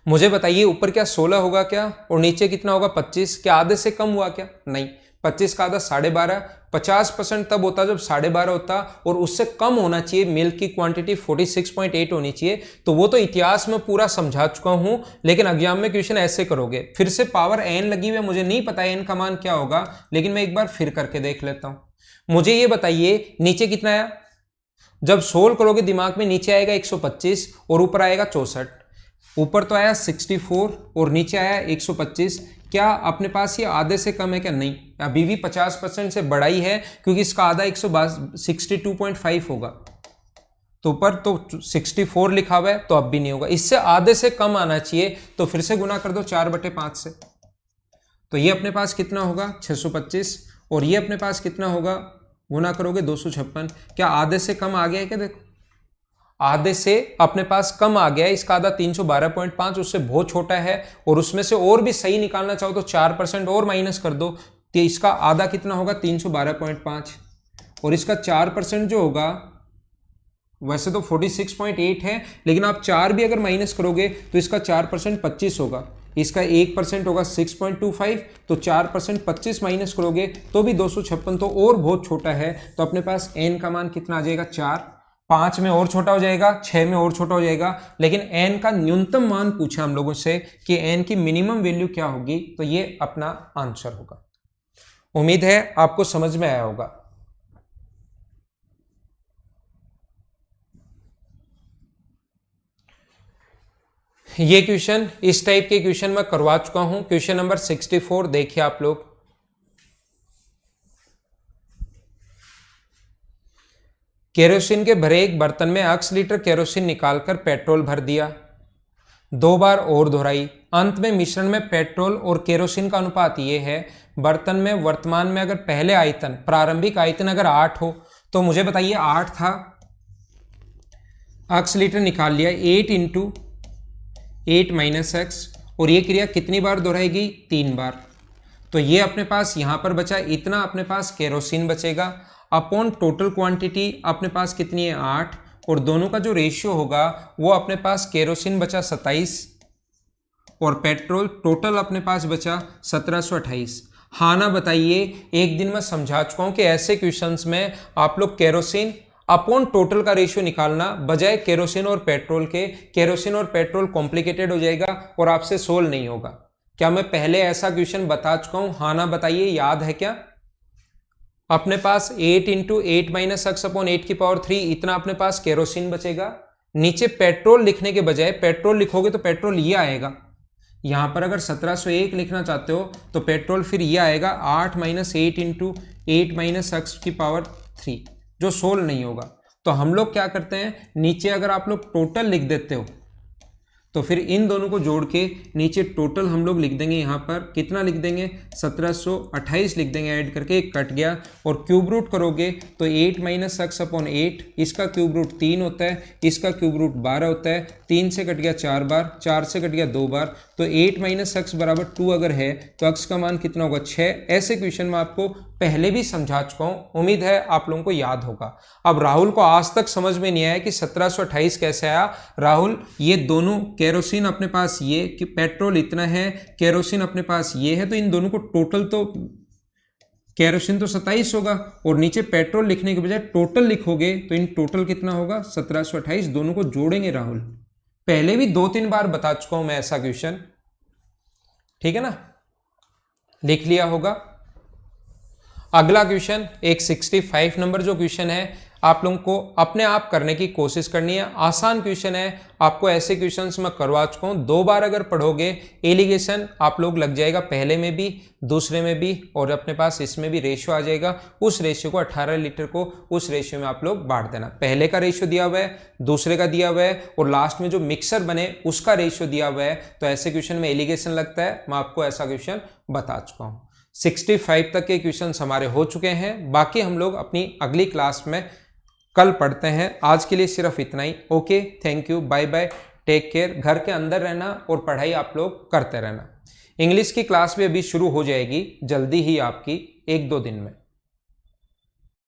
मुझे बताइए ऊपर क्या 16 होगा क्या, और नीचे कितना होगा 25? क्या आधे से कम हुआ क्या? नहीं, 25 का आधा 12.5। 50% तब होता जब 12.5 होता और उससे कम होना चाहिए, मिल्क की क्वांटिटी 46.8 होनी चाहिए। तो वो तो इतिहास में पूरा समझा चुका हूं, लेकिन एग्जाम में क्वेश्चन ऐसे करोगे। फिर से पावर n लगी हुई है, मुझे नहीं पता n का मान क्या होगा, लेकिन मैं एक बार फिर करके देख लेता हूं। मुझे ये बताइए नीचे कितना आया? जब सोल्व करोगे दिमाग में नीचे आएगा 125 और ऊपर आएगा 64। ऊपर तो आया 64 और नीचे आया 125। क्या अपने पास ये आधे से कम है क्या? नहीं, अभी भी 50% से बड़ा ही है क्योंकि इसका आधा 162.5 होगा। तो ऊपर तो 64 लिखा हुआ है तो अब भी नहीं होगा, इससे आधे से कम आना चाहिए। तो फिर से गुना कर दो 4/5 से, तो ये अपने पास कितना होगा 625 और ये अपने पास कितना होगा, गुना करोगे 256। क्या आधे से कम आ गया है क्या? देखो आधे से अपने पास कम आ गया है, इसका आधा 312.5 उससे बहुत छोटा है। और उसमें से और भी सही निकालना चाहो तो 4% और माइनस कर दो, तो इसका आधा कितना होगा 312.5 और इसका 4% जो होगा, वैसे तो 46.8 है लेकिन आप 4 भी अगर माइनस करोगे तो इसका 4% 25 होगा, इसका 1% होगा 6.25, तो 4% 25 माइनस करोगे तो भी 256, तो और बहुत छोटा है। तो अपने पास n का मान कितना आ जाएगा 4। 5 में और छोटा हो जाएगा, 6 में और छोटा हो जाएगा, लेकिन n का न्यूनतम मान पूछा हम लोगों से कि n की मिनिमम वैल्यू क्या होगी, तो ये अपना आंसर होगा। उम्मीद है आपको समझ में आया होगा। ये क्वेश्चन, इस टाइप के क्वेश्चन मैं करवा चुका हूं। क्वेश्चन नंबर 64 देखिए आप लोग। केरोसिन के भरे एक बर्तन में 8 लीटर केरोसिन निकालकर पेट्रोल भर दिया, 2 बार और दोहराई, अंत में मिश्रण में पेट्रोल और केरोसिन का अनुपात ये है। बर्तन में वर्तमान में अगर पहले आयतन, प्रारंभिक आयतन अगर 8 हो तो मुझे बताइए 8 था, 8 लीटर निकाल लिया, 8 × 8 - x, और ये क्रिया कितनी बार दोहराएगी? 3 बार। तो ये अपने पास यहां पर बचा इतना, अपने पास केरोसिन बचेगा अपॉन टोटल क्वांटिटी अपने पास कितनी है 8, और दोनों का जो रेशियो होगा वो अपने पास केरोसिन बचा 27 और पेट्रोल टोटल अपने पास बचा 1728। हाँ ना बताइए, एक दिन मैं समझा चुका हूं कि ऐसे क्वेश्चंस में आप लोग केरोसिन अपॉन टोटल का रेशियो निकालना बजाय केरोसिन और पेट्रोल के। केरोसिन और पेट्रोल कॉम्प्लिकेटेड हो जाएगा और आपसे सोल्व नहीं होगा। क्या मैं पहले ऐसा क्वेश्चन बता चुका हूं? हाँ ना बताइए, याद है क्या? अपने पास 8 × 8 - x अपॉन 8 की पावर 3 इतना अपने पास केरोसिन बचेगा। नीचे पेट्रोल लिखने के बजाय पेट्रोल लिखोगे तो पेट्रोल ये आएगा, यहां पर अगर 1701 लिखना चाहते हो तो पेट्रोल फिर ये आएगा 8 - 8 × 8 - x की पावर 3, जो सोल्व नहीं होगा। तो हम लोग क्या करते हैं, नीचे अगर आप लोग टोटल लिख देते हो तो फिर इन दोनों को जोड़ के नीचे टोटल हम लोग लिख देंगे, यहाँ पर कितना लिख देंगे 1728 लिख देंगे, ऐड करके एक कट गया। और क्यूब रूट करोगे तो 8 - x अपॉन 8, इसका क्यूब रूट 3 होता है, इसका क्यूब रूट 12 होता है, 3 से कट गया 4 बार, 4 से कट गया 2 बार, तो 8 - x बराबर 2 अगर है तो x का मान कितना होगा 6। ऐसे क्वेश्चन में आपको पहले भी समझा चुका हूं, उम्मीद है आप लोगों को याद होगा। अब राहुल को आज तक समझ में नहीं आया कि 1728 कैसे आया। राहुल ये दोनों केरोसिन अपने पास ये कि पेट्रोल इतना है, केरोसिन अपने पास ये है, तो इन दोनों को टोटल तो केरोसिन तो 27 होगा और नीचे पेट्रोल लिखने के बजाय टोटल लिखोगे तो इन टोटल कितना होगा 1728। दोनों को जोड़ेंगे राहुल, पहले भी 2-3 बार बता चुका हूं मैं ऐसा क्वेश्चन, ठीक है ना, लिख लिया होगा। अगला क्वेश्चन एक 65 नंबर जो क्वेश्चन है आप लोगों को अपने आप करने की कोशिश करनी है। आसान क्वेश्चन है, आपको ऐसे क्वेश्चंस मैं करवा चुका हूं, 2 बार अगर पढ़ोगे एलिगेशन आप लोग लग जाएगा, पहले में भी दूसरे में भी, और अपने पास इसमें भी रेशियो आ जाएगा। उस रेशियो को 18 लीटर को उस रेशियो में आप लोग बांट देना। पहले का रेशियो दिया हुआ है, दूसरे का दिया हुआ है और लास्ट में जो मिक्सर बने उसका रेशियो दिया हुआ है। तो ऐसे क्वेश्चन में एलिगेशन लगता है, मैं आपको ऐसा क्वेश्चन बता चुका हूँ। 65 तक के क्वेश्चंस हमारे हो चुके हैं, बाकी हम लोग अपनी अगली क्लास में कल पढ़ते हैं। आज के लिए सिर्फ इतना ही। Okay, thank you, bye bye, take care. घर के अंदर रहना और पढ़ाई आप लोग करते रहना। इंग्लिश की क्लास भी अभी शुरू हो जाएगी जल्दी ही, आपकी 1-2 दिन में।